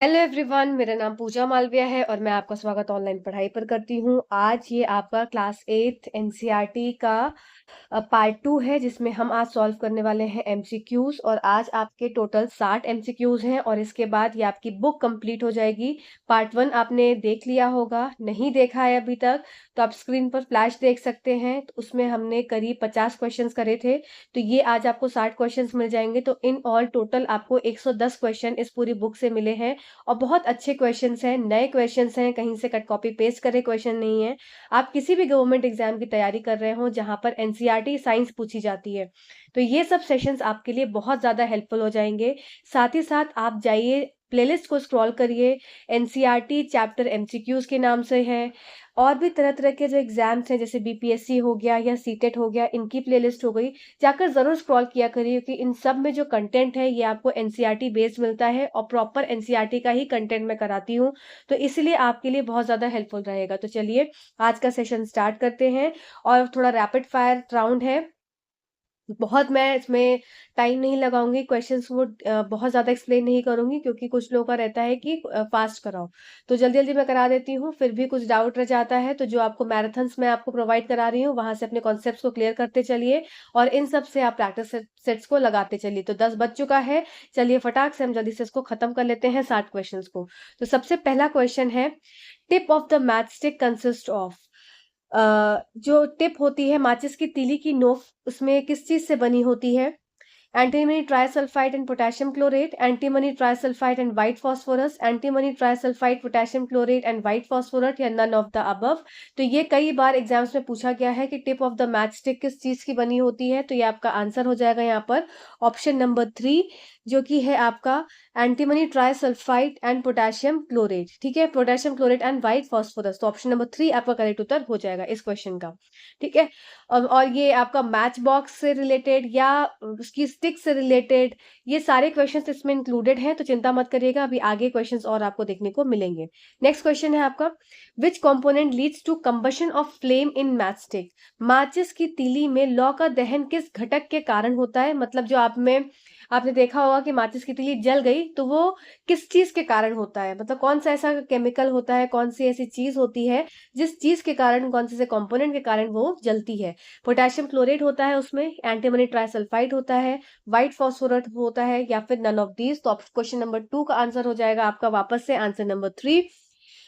Hello everyone, मेरा नाम पूजा मालविया है और मैं आपका स्वागत ऑनलाइन पढ़ाई पर करती हूँ। आज ये आपका क्लास 8 एनसीईआरटी का पार्ट 2 है, जिसमें हम आज सॉल्व करने वाले हैं एमसीक्यूज। और आज आपके टोटल 60 एमसीक्यूज हैं और इसके बाद ये आपकी बुक कंप्लीट हो जाएगी। पार्ट 1 आपने देख लिया होगा, नहीं देखा है अभी तक तो आप स्क्रीन पर फ्लैश देख सकते हैं। तो उसमें हमने करीब 50 क्वेश्चंस करे थे, तो ये आज आपको 60 क्वेश्चंस मिल जाएंगे। तो इन ऑल टोटल आपको 110 क्वेश्चन इस पूरी बुक से मिले हैं और बहुत अच्छे क्वेश्चंस हैं, नए क्वेश्चंस हैं, कहीं से कट कॉपी पेस्ट करे क्वेश्चन नहीं है। आप किसी भी गवर्नमेंट एग्जाम की तैयारी कर रहे हो जहां पर एनसीईआरटी साइंस पूछी जाती है, तो ये सब सेशंस आपके लिए बहुत ज्यादा हेल्पफुल हो जाएंगे। साथ ही साथ आप जाइए, प्लेलिस्ट को स्क्रॉल करिए, एनसीईआरटी चैप्टर एमसीक्यूज के नाम से है। और भी तरह तरह के जो एग्जाम्स हैं, जैसे बीपीएससी हो गया या सीटेट हो गया, इनकी प्लेलिस्ट हो गई, जाकर जरूर स्क्रॉल किया करिए, क्योंकि इन सब में जो कंटेंट है ये आपको एनसीईआरटी बेस्ड मिलता है और प्रॉपर एनसीईआरटी का ही कंटेंट मैं कराती हूँ, तो इसलिए आपके लिए बहुत ज्यादा हेल्पफुल रहेगा। तो चलिए आज का सेशन स्टार्ट करते हैं। और थोड़ा रैपिड फायर राउंड है, बहुत मैं इसमें टाइम नहीं लगाऊंगी, क्वेश्चंस वो बहुत ज्यादा एक्सप्लेन नहीं करूंगी, क्योंकि कुछ लोगों का रहता है कि फास्ट कराओ, तो जल्दी जल्दी मैं करा देती हूँ। फिर भी कुछ डाउट रह जाता है तो जो आपको मैराथन्स में आपको प्रोवाइड करा रही हूँ, वहां से अपने कॉन्सेप्ट्स को क्लियर करते चलिए और इन सब से आप प्रैक्टिस सेट्स को लगाते चलिए। तो 10 बज चुका है, चलिए फटाक से हम जल्दी से इसको खत्म कर लेते हैं 60 क्वेश्चन को। तो सबसे पहला क्वेश्चन है, tip of the match stick consist of. जो टिप होती है माचिस की तीली की नोक, उसमें किस चीज से बनी होती है? Antimony trisulphide and potassium chlorate, antimony trisulphide and white phosphorus, antimony trisulphide potassium chlorate and white phosphorus, या नन ऑफ द अबव। तो ये कई बार एग्जाम्स में पूछा गया है कि tip of the match stick किस चीज की बनी होती है, तो ये आपका आंसर हो जाएगा यहाँ पर ऑप्शन नंबर 3, जो कि है आपका antimony trisulphide and potassium chlorate. ठीक है, potassium chlorate and white phosphorus, तो ऑप्शन नंबर 3 आपका करेक्ट उत्तर हो जाएगा इस क्वेश्चन का। ठीक है, और ये आपका मैच बॉक्स से रिलेटेड या उसकी स्टिक से रिलेटेड, ये सारे क्वेश्चंस इसमें इंक्लूडेड हैं, तो चिंता मत करिएगा, अभी आगे क्वेश्चंस और आपको देखने को मिलेंगे। नेक्स्ट क्वेश्चन है आपका, which component leads to combustion of flame in match stick. माचिस की तीली में लौ का दहन किस घटक के कारण होता है? मतलब जो आपने देखा होगा कि माचिस की तीली जल गई, तो वो किस चीज के कारण होता है, मतलब कौन सा ऐसा केमिकल होता है, कौन सी ऐसी चीज होती है जिस चीज के कारण, कौन से कंपोनेंट के कारण वो जलती है? पोटेशियम क्लोरेट होता है उसमें, एंटीमनी ट्राइसल्फाइड होता है, व्हाइट फास्फोरस होता है, या फिर नन ऑफ दीज। तो क्वेश्चन नंबर 2 का आंसर हो जाएगा आपका वापस से आंसर नंबर 3,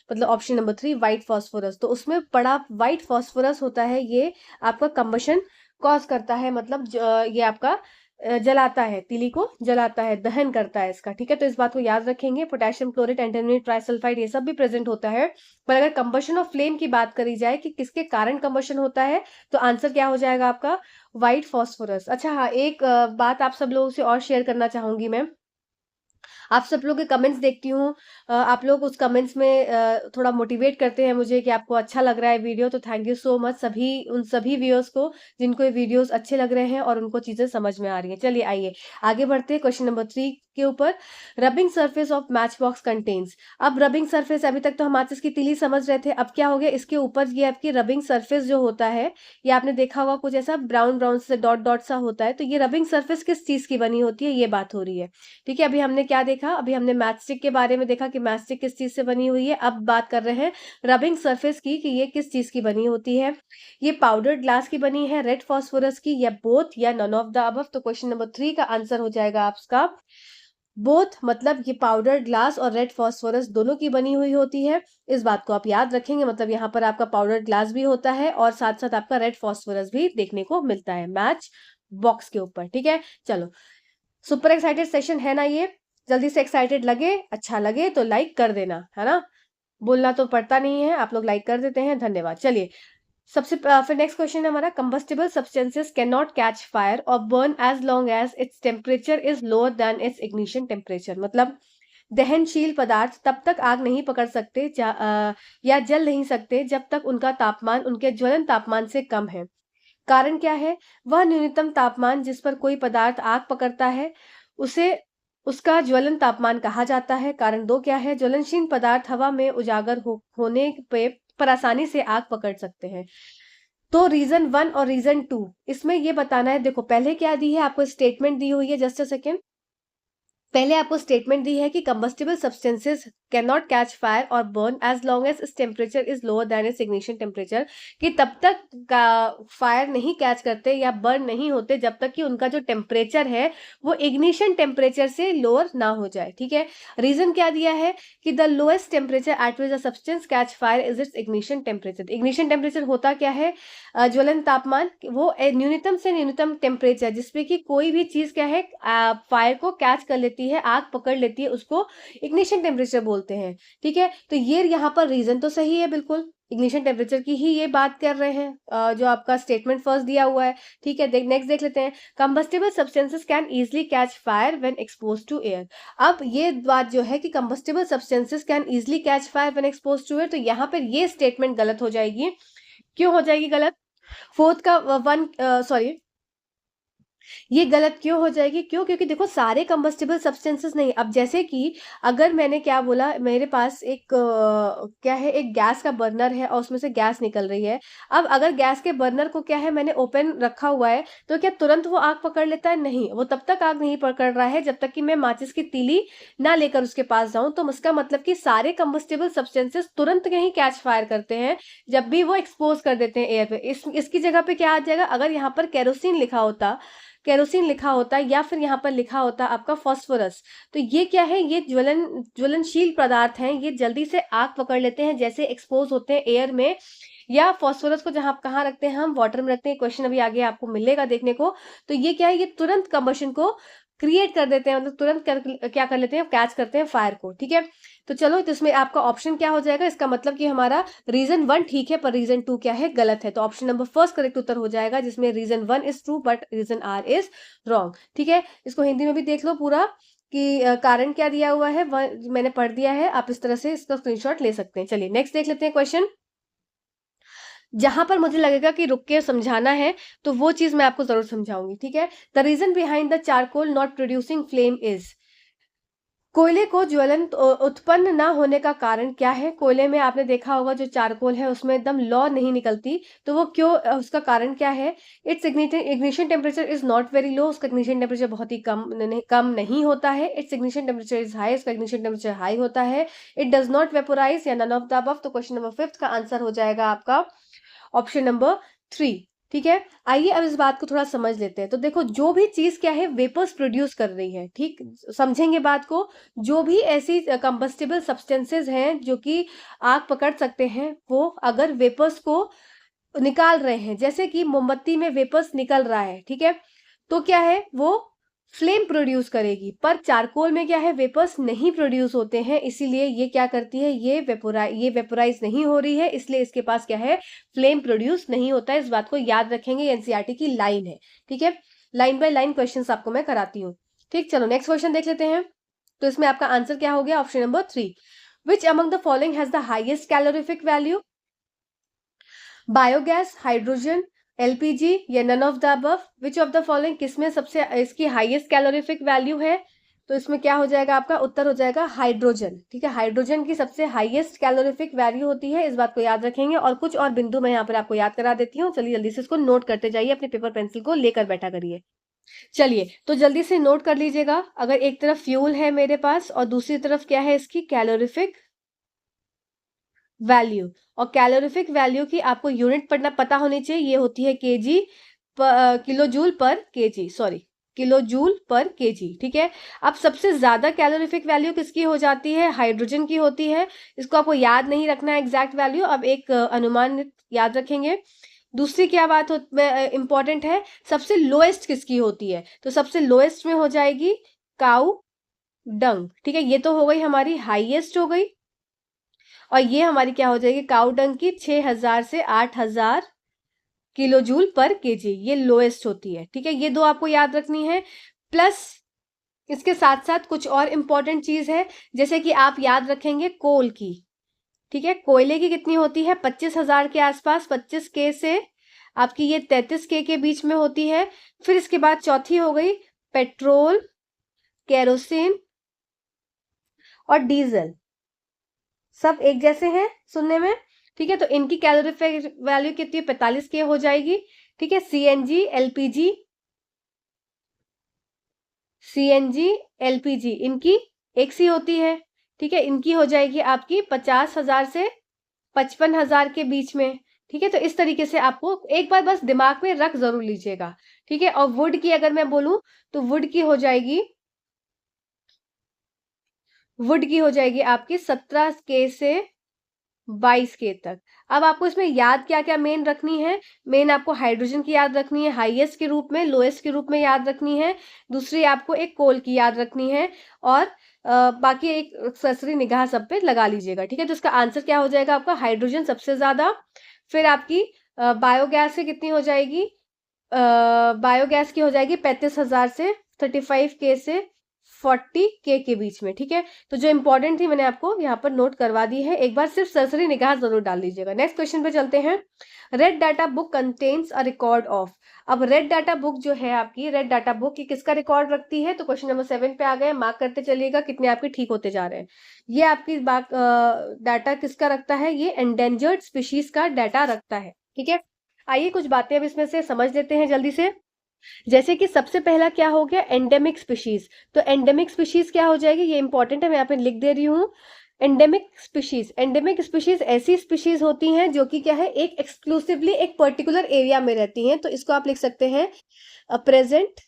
मतलब ऑप्शन नंबर 3 व्हाइट फास्फोरस। तो उसमें पड़ा व्हाइट फास्फोरस होता है, ये आपका कंबशन कॉज करता है, मतलब ये आपका जलाता है, तीली को जलाता है, दहन करता है इसका। ठीक है, तो इस बात को याद रखेंगे, पोटेशियम क्लोरेट, एंटीमनी ट्राइसल्फाइड, ये सब भी प्रेजेंट होता है। पर अगर कंबशन ऑफ फ्लेम की बात करी जाए कि किसके कारण कंबशन होता है, तो आंसर क्या हो जाएगा आपका व्हाइट फास्फोरस। अच्छा हाँ, एक बात आप सब लोगों से और शेयर करना चाहूंगी मैं, आप सब लोग के कमेंट्स देखती हूँ, आप लोग उस कमेंट्स में थोड़ा मोटिवेट करते हैं मुझे कि आपको अच्छा लग रहा है वीडियो, तो थैंक यू सो मच सभी, उन सभी व्यूअर्स को जिनको ये वीडियोस अच्छे लग रहे हैं और उनको चीजें समझ में आ रही हैं। चलिए आइए आगे बढ़ते हैं क्वेश्चन नंबर 3 के ऊपर। Rubbing surface of match box contains. अब रबिंग सरफेस, अभी तक तो हम माचिस की तीली समझ रहे थे, अब क्या हो गया, इसके ऊपर ये आपकी रबिंग सरफेस जो होता है, ये आपने देखा होगा कुछ ऐसा ब्राउन ब्राउन से डॉट डॉट सा होता है, तो ये रबिंग सरफेस किस चीज की बनी होती है, ये बात हो रही है। ठीक है, अभी हमने क्या देखा, अभी हमने मैचस्टिक के बारे में देखा कि मैचस्टिक किस चीज से बनी हुई है, अब बात कर रहे हैं रबिंग सरफेस की कि ये किस चीज की बनी होती है। ये पाउडर्ड ग्लास की बनी है, रेड फास्फोरस की, या बोथ, या नन ऑफ द अबव। तो क्वेश्चन नंबर 3 का आंसर हो जाएगा आपका बोथ, मतलब ये पाउडर ग्लास और रेड फास्फोरस दोनों की बनी हुई होती है। इस बात को आप याद रखेंगे, मतलब यहाँ पर आपका पाउडर ग्लास भी होता है और साथ साथ आपका रेड फास्फोरस भी देखने को मिलता है मैच बॉक्स के ऊपर। ठीक है, चलो, सुपर एक्साइटेड सेशन है ना ये? जल्दी से एक्साइटेड लगे, अच्छा लगे तो लाइक कर देना, है ना? बोलना तो पड़ता नहीं है, आप लोग लाइक कर देते हैं, धन्यवाद। चलिए फिर नेक्स्ट क्वेश्चन है हमारा, combustible substances can not catch fire और burn as long as its temperature is lower than its ignition temperature. मतलब दहनशील पदार्थ तब तक आग नहीं पकड़ सकते या जल नहीं सकते जब तक उनका तापमान उनके ज्वलन तापमान से कम है। कारण क्या है? वह न्यूनतम तापमान जिस पर कोई पदार्थ आग पकड़ता है उसे उसका ज्वलन तापमान कहा जाता है। कारण 2 क्या है? ज्वलनशील पदार्थ हवा में उजागर होने पे पर आसानी से आग पकड़ सकते हैं। तो रीजन 1 और रीजन 2 इसमें ये बताना है। देखो पहले क्या दी है आपको, स्टेटमेंट दी हुई है, जस्ट अ सेकेंड, पहले आपको स्टेटमेंट दी है कि combustible substances can not catch fire और बर्न एज लॉन्ग एज इस temperature is lower than its ignition temperature, कि तब तक का फायर नहीं कैच करते या बर्न नहीं होते जब तक कि उनका जो टेम्परेचर है वो इग्निशन टेम्परेचर से लोअर ना हो जाए। ठीक है, रीजन क्या दिया है कि the lowest temperature at which a substance catch fire is it's ignition temperature. Ignition temperature होता क्या है? ज्वलन तापमान, वो न्यूनतम से न्यूनतम टेम्परेचर जिसपे कि कोई भी चीज क्या है फायर को कैच कर लेती है, आग पकड़ लेती है, उसको इग्निशन टेम्परेचर बोलते हैं। ठीक है, तो ये यहाँ पर रीजन तो सही है, बिल्कुल इग्निशन टेम्परेचर की ही ये बात कर रहे हैं, जो आपका स्टेटमेंट फर्स्ट दिया हुआ है। ठीक है, नेक्स्ट देख लेते हैं। Combustible substances can easily catch fire when expose to air. अब ये बात जो है कि combustible substances can easily catch fire when expose to air, तो यहाँ पर ये स्टेटमेंट गलत हो जाएगी। क्यों हो जाएगी गलत? फोर्थ का वन, सॉरी, ये गलत क्यों हो जाएगी? क्यों? क्योंकि देखो सारे कंबस्टिबल सब्सटेंसेस नहीं। अब जैसे कि अगर मैंने क्या बोला, मेरे पास एक क्या है, एक गैस का बर्नर है और उसमें से गैस निकल रही है। अब अगर गैस के बर्नर को क्या है, मैंने ओपन रखा हुआ है, तो क्या तुरंत वो आग पकड़ लेता है? नहीं, वो तब तक आग नहीं पकड़ रहा है जब तक कि मैं माचिस की तीली ना लेकर उसके पास जाऊं। तो उसका मतलब कि सारे कंबस्टिबल सब्सटेंसेस तुरंत नहीं कैच फायर करते हैं जब भी वो एक्सपोज कर देते हैं एयर पे। इसकी जगह पे क्या आ जाएगा? अगर यहाँ पर केरोसिन लिखा होता, केरोसिन लिखा होता या फिर यहाँ पर लिखा होता आपका फास्फोरस, तो ये क्या है, ये ज्वलनशील पदार्थ हैं, ये जल्दी से आग पकड़ लेते हैं जैसे एक्सपोज होते हैं एयर में। या फास्फोरस को जहां कहाँ रखते हैं हम? वाटर में रखते हैं। क्वेश्चन अभी आगे आपको मिलेगा देखने को। तो ये क्या है, ये तुरंत कंबशन को क्रिएट कर देते हैं, मतलब तुरंत क्या कर लेते हैं, कैच करते हैं फायर को। ठीक है, तो चलो, तो इसमें आपका ऑप्शन क्या हो जाएगा? इसका मतलब कि हमारा रीजन वन ठीक है पर रीजन टू क्या है, गलत है। तो ऑप्शन नंबर फर्स्ट करेक्ट उत्तर हो जाएगा, जिसमें reason one is true but reason R is wrong. ठीक है, इसको हिंदी में भी देख लो पूरा कि कारण क्या दिया हुआ है, मैंने पढ़ दिया है, आप इस तरह से इसका स्क्रीनशॉट ले सकते हैं। चलिए नेक्स्ट देख लेते हैं क्वेश्चन। जहां पर मुझे लगेगा कि रुक के समझाना है तो वो चीज मैं आपको जरूर समझाऊंगी। ठीक है, the reason behind the charcoal not producing flame is, कोयले को ज्वलन उत्पन्न ना होने का कारण क्या है? कोयले में आपने देखा होगा जो चारकोल है उसमें एकदम लौ नहीं निकलती, तो वो क्यों, उसका कारण क्या है? It's ignition temperature is not very low, उसका इग्निशन टेम्परेचर बहुत ही कम नहीं होता है। It's ignition temperature is high, उसका इग्निशन टेम्परेचर हाई होता है। इट डज नॉट वेपोराइज या नन ऑफ द अबव। तो क्वेश्चन नंबर फिफ्थ का आंसर हो जाएगा आपका ऑप्शन नंबर थ्री। ठीक है, आइए अब इस बात को थोड़ा समझ लेते हैं। तो देखो, जो भी चीज क्या है वेपर्स प्रोड्यूस कर रही है, ठीक, समझेंगे बात को। जो भी ऐसी कंबस्टिबल सब्सटेंसेस हैं जो कि आग पकड़ सकते हैं, वो अगर वेपर्स को निकाल रहे हैं, जैसे कि मोमबत्ती में वेपर्स निकल रहा है, ठीक है, तो क्या है, वो फ्लेम प्रोड्यूस करेगी। पर चारकोल में क्या है, वेपर्स नहीं प्रोड्यूस होते हैं, इसीलिए ये क्या करती है, ये वेपोराइज नहीं हो रही है, इसलिए इसके पास क्या है, फ्लेम प्रोड्यूस नहीं होता है। इस बात को याद रखेंगे, एनसीईआरटी की लाइन है। ठीक है, लाइन बाय लाइन क्वेश्चन आपको मैं कराती हूँ। ठीक, चलो नेक्स्ट क्वेश्चन देख लेते हैं। तो इसमें आपका आंसर क्या हो गया? Option number three. Which among the following has the highest calorific value? Biogas, hydrogen, LPG या none of the above. Which of the following, किसमें सबसे इसकी हाईएस्ट कैलोरीफिक वैल्यू है? तो इसमें क्या हो जाएगा, आपका उत्तर हो जाएगा हाइड्रोजन। ठीक है, हाइड्रोजन की सबसे हाईएस्ट कैलोरीफिक वैल्यू होती है, इस बात को याद रखेंगे। और कुछ और बिंदु मैं यहाँ पर आपको याद करा देती हूँ, चलिए जल्दी से इसको नोट करते जाइए, अपने पेपर पेंसिल को लेकर बैठा करिए। चलिए, तो जल्दी से नोट कर लीजिएगा। अगर एक तरफ फ्यूल है मेरे पास और दूसरी तरफ क्या है, इसकी कैलोरीफिक वैल्यू, और कैलोरीफिक वैल्यू की आपको यूनिट पता होनी चाहिए, ये होती है केजी, किलो जूल पर केजी, सॉरी, किलो जूल पर केजी। ठीक है, अब सबसे ज्यादा कैलोरीफिक वैल्यू किसकी हो जाती है? हाइड्रोजन की होती है। इसको आपको याद नहीं रखना है एग्जैक्ट वैल्यू, अब एक अनुमान याद रखेंगे। दूसरी क्या बात इंपॉर्टेंट है, सबसे लोएस्ट किसकी होती है? तो सबसे लोएस्ट में हो जाएगी काउ डंग। ठीक है, ये तो हो गई हमारी हाईएस्ट हो गई, और ये हमारी क्या हो जाएगी, काउ डंग की 6000 से 8000 किलो जूल पर केजी, ये लोएस्ट होती है। ठीक है, ये दो आपको याद रखनी है। प्लस इसके साथ साथ कुछ और इंपॉर्टेंट चीज है, जैसे कि आप याद रखेंगे कोल की। ठीक है, कोयले की कितनी होती है? 25,000 के आसपास, 25K से आपकी ये 33K के बीच में होती है। फिर इसके बाद चौथी हो गई पेट्रोल, केरोसिन और डीजल, सब एक जैसे हैं सुनने में। ठीक है, तो इनकी कैलोरीफिक वैल्यू कितनी? 45K हो जाएगी। ठीक है, सीएनजी, एलपीजी CNG, LPG, इनकी एक सी होती है, ठीक है। इनकी हो जाएगी आपकी 50,000 से 55,000 के बीच में, ठीक है। तो इस तरीके से आपको एक बार बस दिमाग में रख जरूर लीजिएगा, ठीक है। और वुड की अगर मैं बोलूं तो वुड की हो जाएगी आपकी 17K से 22K तक। अब आपको इसमें याद क्या क्या मेन रखनी है। मेन आपको हाइड्रोजन की याद रखनी है हाईएस्ट के रूप में, लोएस्ट के रूप में याद रखनी है। दूसरी आपको एक कोल की याद रखनी है, और बाकी एक सरसरी निगाह सब पे लगा लीजिएगा, ठीक है। तो इसका आंसर क्या हो जाएगा आपका, हाइड्रोजन सबसे ज्यादा, फिर आपकी बायोगैस से कितनी हो जाएगी, बायोगैस की हो जाएगी 35,000 से 35K से 40K के बीच में, ठीक है। तो जो इंपॉर्टेंट थी मैंने आपको यहाँ पर नोट करवा दी है, एक बार सिर्फ सरसरी निगाह जरूर डाल लीजिएगा। नेक्स्ट क्वेश्चन पे चलते हैं। Red data book contains a record of. अब रेड डाटा बुक जो है आपकी, रेड डाटा बुक की किसका रिकॉर्ड रखती है, तो क्वेश्चन नंबर 7 पे आ गए, मार्क करते चलिएगा कितने आपके ठीक होते जा रहे हैं। ये आपकी डाटा किसका रखता है, ये एंडेंजर्ड स्पीशीज का डाटा रखता है, ठीक है। आइए कुछ बातें अब इसमें से समझ लेते हैं जल्दी से। जैसे कि सबसे पहला क्या हो गया, एंडेमिक स्पीशीज। तो एंडेमिक स्पीशीज क्या हो जाएगी, ये इंपॉर्टेंट है, मैं यहाँ पे लिख दे रही हूँ। एंडेमिक स्पीशीज ऐसी स्पीशीज होती हैं जो कि क्या है, एक एक्सक्लूसिवली एक पर्टिकुलर एरिया में रहती हैं। तो इसको आप लिख सकते हैं प्रेजेंट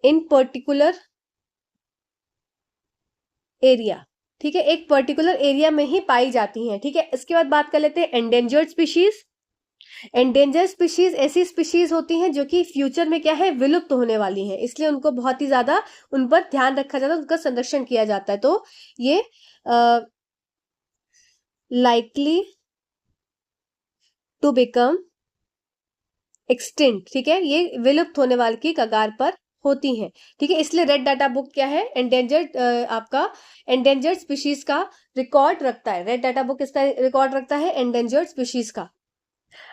इन पर्टिकुलर एरिया, ठीक है। एक पर्टिकुलर एरिया में ही पाई जाती हैं, ठीक है। इसके बाद बात कर लेते हैं एंडेंजर्ड स्पीशीज। एंडेंजर स्पीशीज ऐसी स्पीशीज होती हैं जो कि फ्यूचर में क्या है, विलुप्त होने वाली हैं, इसलिए उनको बहुत ही ज्यादा उन पर ध्यान रखा जाता है, उनका संरक्षण किया जाता है। तो ये लाइकली टू बिकम एक्सटिंक्ट, ठीक है, ये विलुप्त होने वाली की कगार पर होती हैं, ठीक है। इसलिए रेड डाटा बुक क्या है, एंडेंजर्ड आपका एंडेंजर्ड स्पीशीज का रिकॉर्ड रखता है। रेड डाटा बुक किसका रिकॉर्ड रखता है, एंडेंजर्ड स्पीशीज का।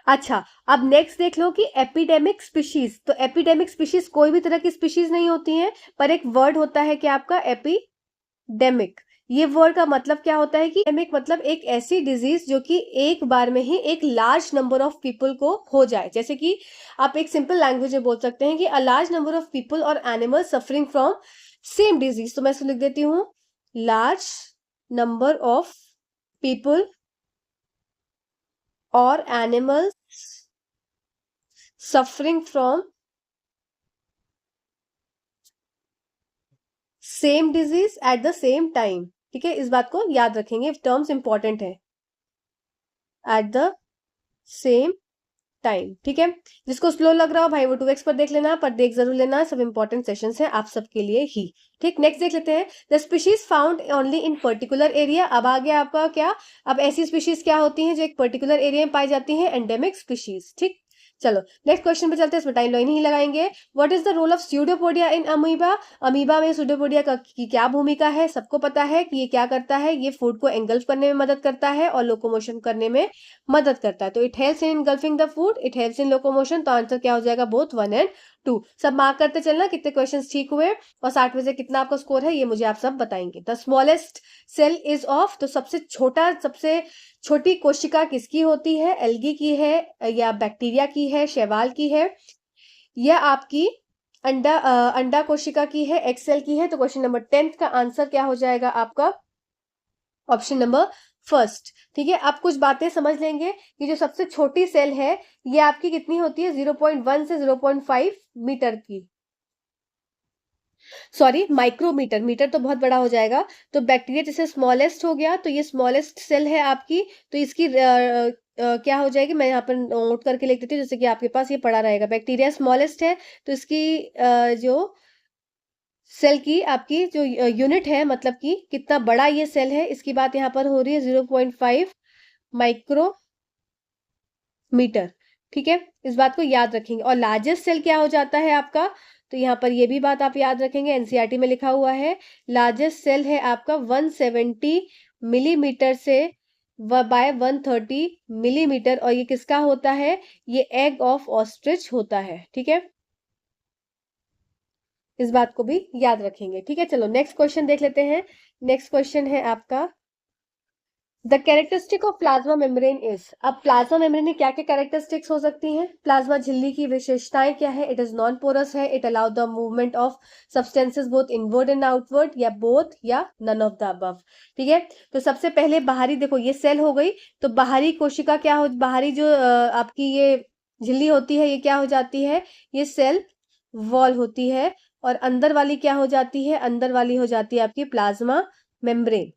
अच्छा, अब नेक्स्ट देख लो कि एपिडेमिक स्पीशीज। तो एपिडेमिक स्पीशीज कोई भी तरह की स्पीशीज नहीं होती हैं, पर एक वर्ड होता है कि आपका एपिडेमिक। ये वर्ड का मतलब क्या होता है कि एपिडेमिक मतलब एक ऐसी डिजीज जो कि एक बार में ही एक लार्ज नंबर ऑफ पीपल को हो जाए। जैसे कि आप एक सिंपल लैंग्वेज में बोल सकते हैं कि a large number of people और animal suffering from same disease. तो मैं इसको लिख देती हूँ, लार्ज नंबर ऑफ पीपल और animals suffering from same disease at the same time, ठीक है। इस बात को याद रखेंगे, टर्म्स इंपॉर्टेंट है, एट द सेम टाइम, ठीक है। जिसको स्लो लग रहा हो भाई वो 2x पर देख लेना, पर देख जरूर लेना, सब इंपॉर्टेंट सेशंस हैं आप सबके लिए ही, ठीक। नेक्स्ट देख लेते हैं, the species found only in particular area. अब आ गया आपका क्या, अब ऐसी स्पीशीज क्या होती हैं जो एक पर्टिकुलर एरिया में पाई जाती हैं, एंडेमिक स्पीशीज, ठीक। चलो नेक्स्ट क्वेश्चन पे चलते हैं, इसमें टाइम लाइन ही लगाएंगे। What is the role of pseudopodia in amoeba. Amoeba में स्यूडोपोडिया की क्या भूमिका है, सबको पता है कि ये क्या करता है, ये फूड को एंगल्फ करने में मदद करता है और लोकोमोशन करने में मदद करता है। तो it helps in engulfing the food, it helps in locomotion. तो आंसर क्या हो जाएगा, बोथ 1 और 2। सब मार्क करते चलना कितने क्वेश्चंस ठीक हुए, और 60 में से कितना आपका स्कोर है ये मुझे आप सब बताएंगे। The smallest cell is of. तो सबसे छोटी कोशिका किसकी होती है, एल्गी की है या बैक्टीरिया की है, शैवाल की है, या आपकी अंडा कोशिका की है, एक्स सेल की है। तो क्वेश्चन नंबर 10 का आंसर क्या हो जाएगा आपका, ऑप्शन नंबर फर्स्ट, ठीक है। आप कुछ बातें समझ लेंगे कि जो सबसे छोटी सेल है ये आपकी कितनी होती है, 0.1 से 0.5 मीटर की, सॉरी माइक्रोमीटर, मीटर तो बहुत बड़ा हो जाएगा। तो बैक्टीरिया जैसे स्मॉलेस्ट हो गया, तो ये स्मॉलेस्ट सेल है आपकी, तो इसकी क्या हो जाएगी, मैं यहाँ पर नोट करके लिख देती हूँ जैसे कि आपके पास ये पड़ा रहेगा। बैक्टीरिया स्मॉलेस्ट है, तो इसकी जो सेल की आपकी जो यूनिट है, मतलब कि कितना बड़ा ये सेल है, इसकी बात यहाँ पर हो रही है 0.5 माइक्रोमीटर, ठीक है। इस बात को याद रखेंगे। और लार्जेस्ट सेल क्या हो जाता है आपका, तो यहाँ पर ये भी बात आप याद रखेंगे, एनसीईआरटी में लिखा हुआ है, लार्जेस्ट सेल है आपका 170 मिलीमीटर से बाय 130 मिलीमीटर, और ये किसका होता है, ये एग ऑफ ऑस्ट्रिच होता है, ठीक है। इस बात को भी याद रखेंगे, ठीक है। चलो नेक्स्ट क्वेश्चन देख लेते हैं। नेक्स्ट क्वेश्चन है आपका the characteristic of plasma membrane is, अब प्लाज्मा मेम्ब्रेन में क्या क्या कैरेक्टरिस्टिक्स हो सकती हैं? प्लाज्मा झिल्ली की विशेषताएं क्या है? इट इज नॉन पोरस है, it allow the movement of substances both inward and outward, या बोथ या नन ऑफ द अबव। ठीक है, तो सबसे पहले बाहरी देखो, ये सेल हो गई, तो बाहरी कोशिका क्या हो, बाहरी जो आपकी ये झिल्ली होती है, ये क्या हो जाती है? ये सेल वॉल होती है। और अंदर वाली क्या हो जाती है? अंदर वाली हो जाती है आपकी प्लाज्मा मेम्ब्रेन।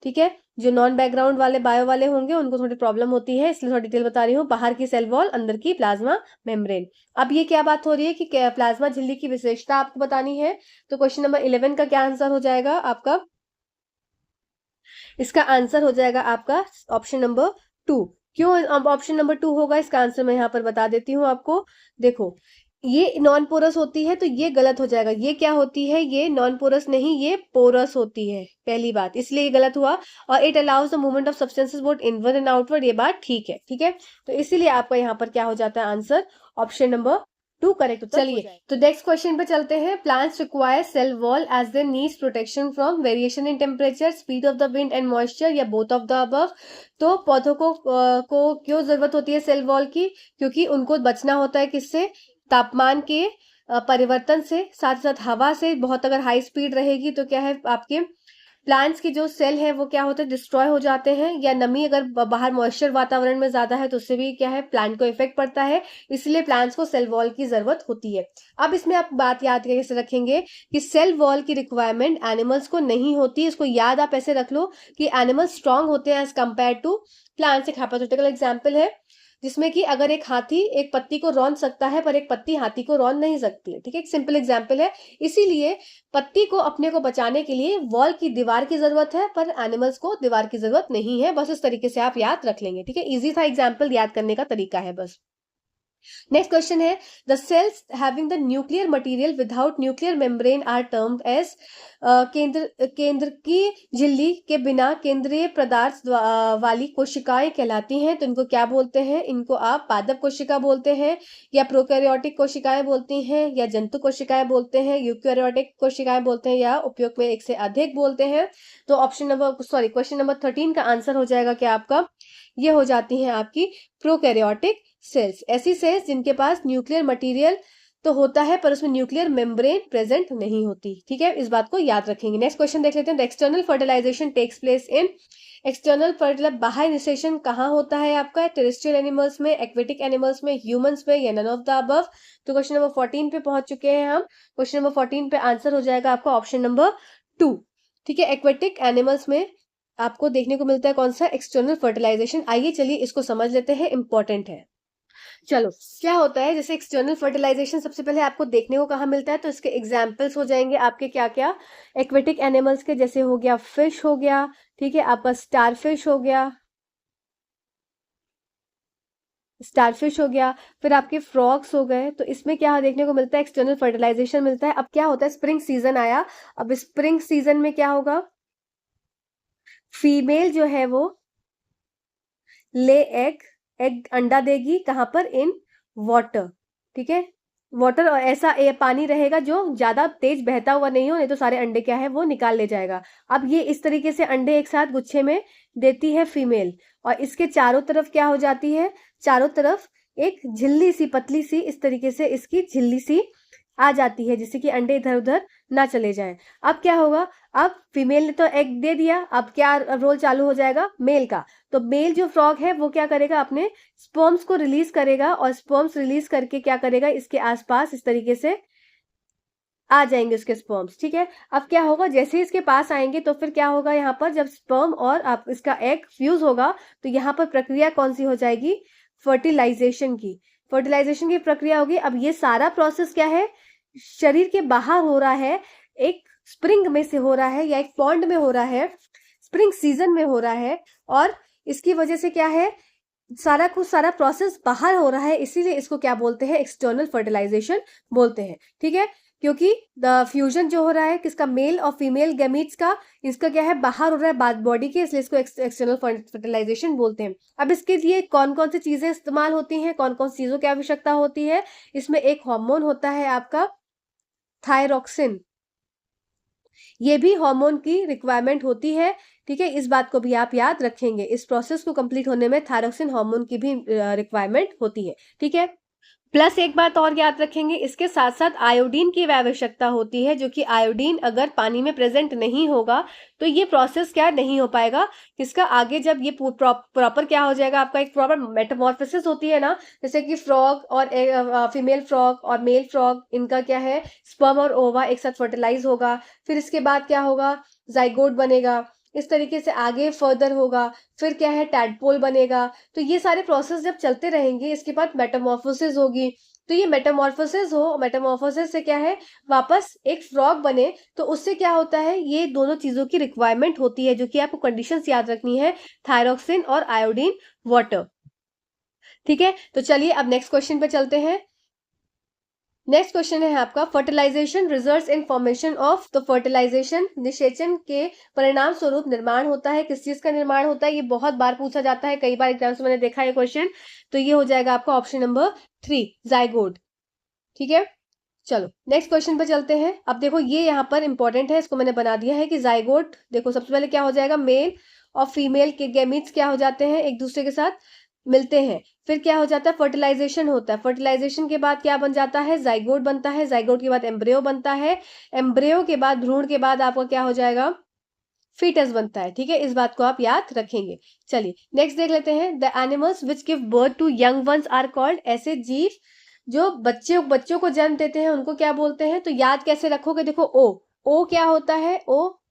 ठीक है, जो नॉन बैकग्राउंड वाले बायो वाले होंगे उनको थोड़ी प्रॉब्लम होती है, इसलिए थोड़ी डिटेल बता रही हूँ। बाहर की सेल वॉल, अंदर की प्लाज्मा मेम्ब्रेन। अब ये क्या बात हो रही है कि प्लाज्मा झिल्ली की विशेषता आपको बतानी है, तो क्वेश्चन नंबर 11 का क्या आंसर हो जाएगा आपका? इसका आंसर हो जाएगा आपका ऑप्शन नंबर 2। क्यों अब ऑप्शन नंबर 2 होगा? इसका आंसर मैं यहाँ पर बता देती हूँ आपको। देखो, ये नॉन पोरस होती है, तो ये गलत हो जाएगा। ये क्या होती है? ये नॉन पोरस नहीं, ये पोरस होती है, पहली बात, इसलिए ये गलत हुआ। और it allows the movement of substances both inward and outward, ये बात ठीक है। ठीक है, तो इसीलिए आपका यहाँ पर क्या हो जाता है? Answer option number 2 correct. चलिए, तो नेक्स्ट क्वेश्चन पे चलते हैं। Plants require cell wall as they needs protection from variation in temperature, speed of the wind and moisture, या बोथ ऑफ द अबव। तो पौधों को क्यों जरूरत होती है सेल वॉल की? क्योंकि उनको बचना होता है किससे? तापमान के परिवर्तन से, साथ साथ हवा से। बहुत अगर हाई स्पीड रहेगी तो क्या है, आपके प्लांट्स के जो सेल है वो क्या होते हैं? डिस्ट्रॉय हो जाते हैं। या नमी अगर बाहर मॉइस्चर वातावरण में ज्यादा है तो उससे भी क्या है? प्लांट को इफेक्ट पड़ता है, इसलिए प्लांट्स को सेल वॉल की जरूरत होती है। अब इसमें आप बात याद कैसे रखेंगे कि सेल वॉल की रिक्वायरमेंट एनिमल्स को नहीं होती। इसको याद आप ऐसे रख लो कि एनिमल्स स्ट्रांग होते हैं एज कंपेयर टू प्लांट्स। एक हाइपोथेटिकल एग्जाम्पल है जिसमें कि अगर एक हाथी एक पत्ती को रौंद सकता है पर एक पत्ती हाथी को रौंद नहीं सकती है। ठीक है, एक सिंपल एग्जाम्पल है। इसीलिए पत्ती को अपने को बचाने के लिए वॉल की दीवार की जरूरत है, पर एनिमल्स को दीवार की जरूरत नहीं है। बस इस तरीके से आप याद रख लेंगे। ठीक है, इजी था, एग्जाम्पल याद करने का तरीका है बस। नेक्स्ट क्वेश्चन है, the cells having the nuclear material without nuclear membrane are termed as, केंद्र की झिल्ली के बिना केंद्रीय पदार्थ वाली कोशिकाएं कहलाती हैं। तो इनको क्या बोलते हैं? इनको आप पादप कोशिका बोलते हैं, या प्रोकैरियोटिक कोशिकाएं बोलती हैं, या जंतु कोशिकाएं बोलते हैं, यूकैरियोटिक कोशिकाएं बोलते हैं, या उपयोग में एक से अधिक बोलते हैं। तो ऑप्शन नंबर क्वेश्चन नंबर 13 का आंसर हो जाएगा क्या आपका? ये हो जाती है आपकी प्रोकैरियोटिक सेल्स। ऐसी सेल्स जिनके पास न्यूक्लियर मटेरियल तो होता है पर उसमें न्यूक्लियर मेम्ब्रेन प्रेजेंट नहीं होती। ठीक है, इस बात को याद रखेंगे। नेक्स्ट क्वेश्चन देख लेते हैं। External fertilisation takes place in, external fertiliser बाह्य निषेचन कहाँ होता है आपका? टेरेस्ट्रियल एनिमल्स में, एक्वेटिक एनिमल्स में, ह्यूमंस में, या नन ऑफ द अबव। तो क्वेश्चन नंबर 14 पे पहुंच चुके हैं हम। क्वेश्चन नंबर 14 पे आंसर हो जाएगा आपका ऑप्शन नंबर 2। ठीक है, एक्वेटिक एनिमल्स में आपको देखने को मिलता है कौन सा? External fertilisation. आइए चलिए इसको समझ लेते हैं, इंपॉर्टेंट है। चलो, क्या होता है? जैसे एक्सटर्नल फर्टिलाइजेशन सबसे पहले आपको देखने को कहाँ मिलता है, तो इसके एग्जाम्पल्स हो जाएंगे आपके क्या क्या? एक्वेटिक एनिमल्स के, जैसे हो गया फिश हो गया, ठीक है, आपका स्टारफिश हो गया, स्टारफिश हो गया, फिर आपके फ्रॉग्स हो गए। तो इसमें क्या देखने को मिलता है? एक्सटर्नल फर्टिलाइजेशन मिलता है। अब क्या होता है? स्प्रिंग सीजन आया, अब स्प्रिंग सीजन में क्या होगा? फीमेल जो है वो ले एग अंडा देगी, कहाँ पर? In water. ठीक है, वाटर, और ऐसा पानी रहेगा जो ज्यादा तेज बहता हुआ नहीं हो, नहीं तो सारे अंडे क्या है वो निकाल ले जाएगा। अब ये इस तरीके से अंडे एक साथ गुच्छे में देती है फीमेल, और इसके चारों तरफ क्या हो जाती है? चारों तरफ एक झिल्ली सी, पतली सी, इस तरीके से इसकी झिल्ली सी आ जाती है, जिससे कि अंडे इधर उधर ना चले जाएं। अब क्या होगा? अब फीमेल ने तो एग दे दिया, अब क्या रोल चालू हो जाएगा? मेल का। तो मेल जो फ्रॉग है वो क्या करेगा? अपने स्पर्म्स को रिलीज करेगा, और स्पर्म्स रिलीज करके क्या करेगा? इसके आसपास इस तरीके से आ जाएंगे उसके स्पर्म्स। ठीक है, अब क्या होगा? जैसे ही इसके पास आएंगे तो फिर क्या होगा? यहाँ पर जब स्पर्म और आप इसका एग फ्यूज होगा तो यहाँ पर प्रक्रिया कौन सी हो जाएगी? फर्टिलाइजेशन की। फर्टिलाइजेशन की प्रक्रिया होगी। अब ये सारा प्रोसेस क्या है? शरीर के बाहर हो रहा है, एक स्प्रिंग में से हो रहा है, या एक पॉन्ड में हो रहा है, स्प्रिंग सीजन में हो रहा है, और इसकी वजह से क्या है? सारा प्रोसेस बाहर हो रहा है, इसीलिए इसको क्या बोलते हैं? एक्सटर्नल फर्टिलाइजेशन बोलते हैं। ठीक है, क्योंकि द फ्यूजन जो हो रहा है किसका? मेल और फीमेल गैमीट्स का, इसका क्या है? बाहर हो रहा है बॉडी के, इसलिए इसको एक्सटर्नल फर्टिलाइजेशन बोलते हैं। अब इसके लिए कौन कौन सी चीजें इस्तेमाल होती हैं, कौन कौन सी चीजों की आवश्यकता होती है? इसमें एक हार्मोन होता है आपका थायरोक्सिन। ये भी हार्मोन की रिक्वायरमेंट होती है, ठीक है, इस बात को भी आप याद रखेंगे। इस प्रोसेस को कंप्लीट होने में थायरोक्सिन हार्मोन की भी रिक्वायरमेंट होती है, ठीक है। प्लस एक बात और याद रखेंगे, इसके साथ साथ आयोडीन की भी आवश्यकता होती है, जो कि आयोडीन अगर पानी में प्रेजेंट नहीं होगा तो ये प्रोसेस क्या नहीं हो पाएगा, किसका आगे जब ये प्रॉपर क्या हो जाएगा, आपका एक प्रॉपर मेटामॉर्फोसिस होती है ना, जैसे कि फ्रॉग और फीमेल फ्रॉग और मेल फ्रॉग, इनका क्या है, स्पर्म और ओवा एक साथ फर्टिलाइज होगा, फिर इसके बाद क्या होगा, जाइगोट बनेगा, इस तरीके से आगे फर्दर होगा, फिर क्या है, टैडपोल बनेगा। तो ये सारे प्रोसेस जब चलते रहेंगे, इसके बाद मेटामॉर्फोसिस होगी, तो ये मेटामॉर्फोसिस से क्या है, वापस एक फ्रॉग बने, तो उससे क्या होता है, ये दोनों चीजों की रिक्वायरमेंट होती है, जो कि आपको कंडीशंस याद रखनी है, थायरोक्सिन और आयोडीन वाटर, ठीक है। तो चलिए अब नेक्स्ट क्वेश्चन पे चलते हैं। नेक्स्ट क्वेश्चन है आपका, fertilisation results in formation of, तो फर्टिलाइजेशन निषेचन के परिणाम स्वरूप निर्माण होता है, किस चीज का निर्माण होता है, ये बहुत बार पूछा जाता है, कई बार एग्जाम्स में मैंने देखा है क्वेश्चन, तो ये हो जाएगा आपका ऑप्शन नंबर 3, जाइगोट, ठीक है। चलो नेक्स्ट क्वेश्चन पे चलते हैं। अब देखो ये यहाँ पर इंपॉर्टेंट है, इसको मैंने बना दिया है कि जाइगोट, देखो सबसे पहले क्या हो जाएगा, मेल और फीमेल के गैमीट्स क्या हो जाते हैं, एक दूसरे के साथ मिलते हैं, फिर क्या हो जाता है, फर्टिलाइजेशन होता है, फर्टिलाइजेशन के बाद क्या बन जाता है, जाइगोट बनता है, जाइगोट के बाद एम्ब्रियो बनता है, एम्ब्रियो के बाद भ्रूण के बाद आपका क्या हो जाएगा, फीटस बनता है, ठीक है, इस बात को आप याद रखेंगे। चलिए नेक्स्ट देख लेते हैं, the animals which give birth to young ones are called, ऐसे जीव जो बच्चों को जन्म देते हैं उनको क्या बोलते हैं, तो याद कैसे रखोगे, देखो ओ क्या होता है,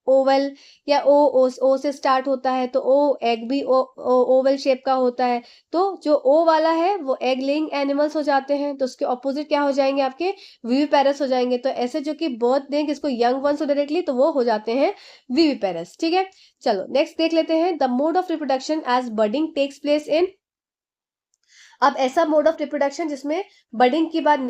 ओवल, या ओ से स्टार्ट होता है, तो एग भी ओवल शेप का होता है, तो जो ओ वाला है वो एग लेइंग एनिमल्स हो जाते हैं, तो उसके ऑपोजिट क्या हो जाएंगे, आपके विविपेरस हो जाएंगे, तो ऐसे जो कि बर्थ दें किसको, यंग वंस डायरेक्टली, तो वो हो जाते हैं विविपेरस, ठीक है। चलो नेक्स्ट देख लेते हैं, the mode of reproduction as budding takes place in, अब ऐसा मोड ऑफ रिप्रोडक्शन जिसमें बडिंग की बाद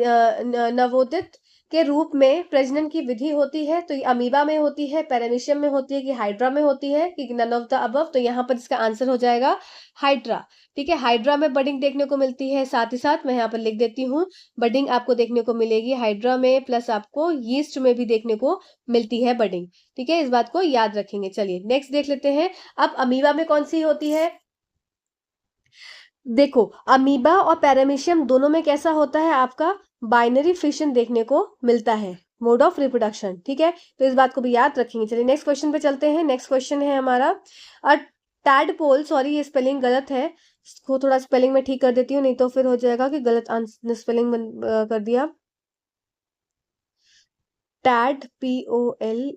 नवोदित के रूप में प्रजनन की विधि होती है, तो ये अमीबा में होती है, पैरामीशियम में होती है, कि हाइड्रा में होती है, कि नन ऑफ द अबव, तो यहाँ पर इसका आंसर हो जाएगा हाइड्रा, ठीक है। हाइड्रा में बडिंग देखने को मिलती है, साथ ही साथ मैं यहाँ पर लिख देती हूँ, बडिंग आपको देखने को मिलेगी हाइड्रा में, प्लस आपको यीस्ट में भी देखने को मिलती है बडिंग, ठीक है, इस बात को याद रखेंगे। चलिए नेक्स्ट देख लेते हैं, अब अमीबा में कौन सी होती है, देखो अमीबा और पैरामीशियम दोनों में कैसा होता है, आपका बाइनरी फिशन देखने को मिलता है, मोड ऑफ रिप्रोडक्शन, ठीक है, तो इस बात को भी याद रखेंगे। चलिए नेक्स्ट क्वेश्चन पे चलते हैं। नेक्स्ट क्वेश्चन है हमारा, अ टैडपोल, सॉरी ये स्पेलिंग गलत है, इसको थोड़ा स्पेलिंग में ठीक कर देती हूँ, नहीं तो फिर हो जाएगा कि गलत स्पेलिंग कर दिया, टैड POLE,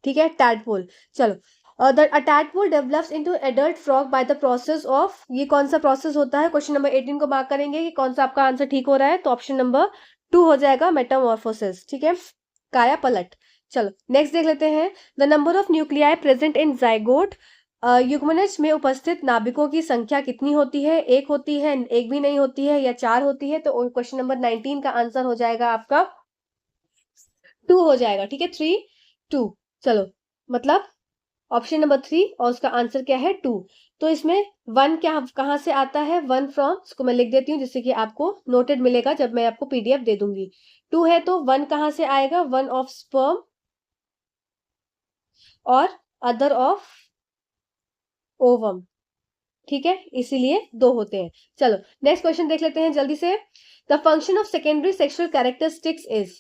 ठीक है, टैडपोल। चलो, the tadpole develops into adult frog by the process of, ये कौन सा प्रोसेस होता है, क्वेश्चन नंबर 18 को मार्क करेंगे कि कौन सा आपका आंसर ठीक हो रहा है, तो ऑप्शन नंबर 2 हो जाएगा, मेटामॉर्फोसिस, ठीक है, काया पलट। चलो नेक्स्ट देख लेते हैं, the number of nuclei present in zygote, युग्मनज में उपस्थित नाभिकों की संख्या कितनी होती है, एक होती है, एक भी नहीं होती है, या 4 होती है, तो क्वेश्चन नंबर 19 का आंसर हो जाएगा आपका 2 हो जाएगा, ठीक है, 3 2, चलो मतलब ऑप्शन नंबर 3 और उसका आंसर क्या है 2, तो इसमें 1 क्या कहां से आता है, 1 फ्रॉम, इसको मैं लिख देती हूँ जिससे कि आपको नोटेड मिलेगा जब मैं आपको PDF दे दूंगी, 2 है तो 1 कहां से आएगा, 1 ऑफ स्पर्म और अदर ऑफ ओवम, ठीक है, इसीलिए 2 होते हैं। चलो नेक्स्ट क्वेश्चन देख लेते हैं जल्दी से, the function of secondary sexual characteristics is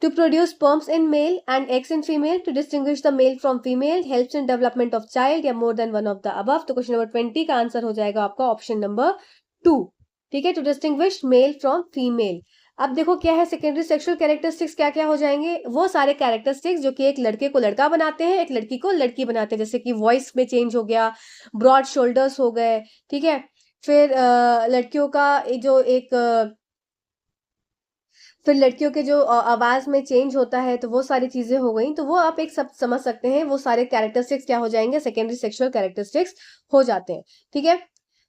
to produce sperms in male and eggs in female, to distinguish the male from female, helps in development of child, या more than one of the above, तो question number 20 का answer हो जाएगा आपका option number 2, ठीक है, to distinguish male from female. अब देखो क्या है, सेकेंडरी सेक्सुअल कैरेक्टरिस्टिक्स क्या क्या हो जाएंगे, वो सारे कैरेक्टरिस्टिक्स जो कि एक लड़के को लड़का बनाते हैं, एक लड़की को लड़की बनाते हैं, जैसे कि वॉइस में चेंज हो गया, ब्रॉड शोल्डर्स हो गए, ठीक है, फिर लड़कियों का जो एक फिर लड़कियों के जो आवाज में चेंज होता है, तो वो सारी चीजें हो गई, तो वो आप एक सब समझ सकते हैं, वो सारे कैरेक्टरिस्टिक्स क्या हो जाएंगे, सेकेंडरी सेक्सुअल कैरेक्टरिस्टिक्स हो जाते हैं, ठीक है।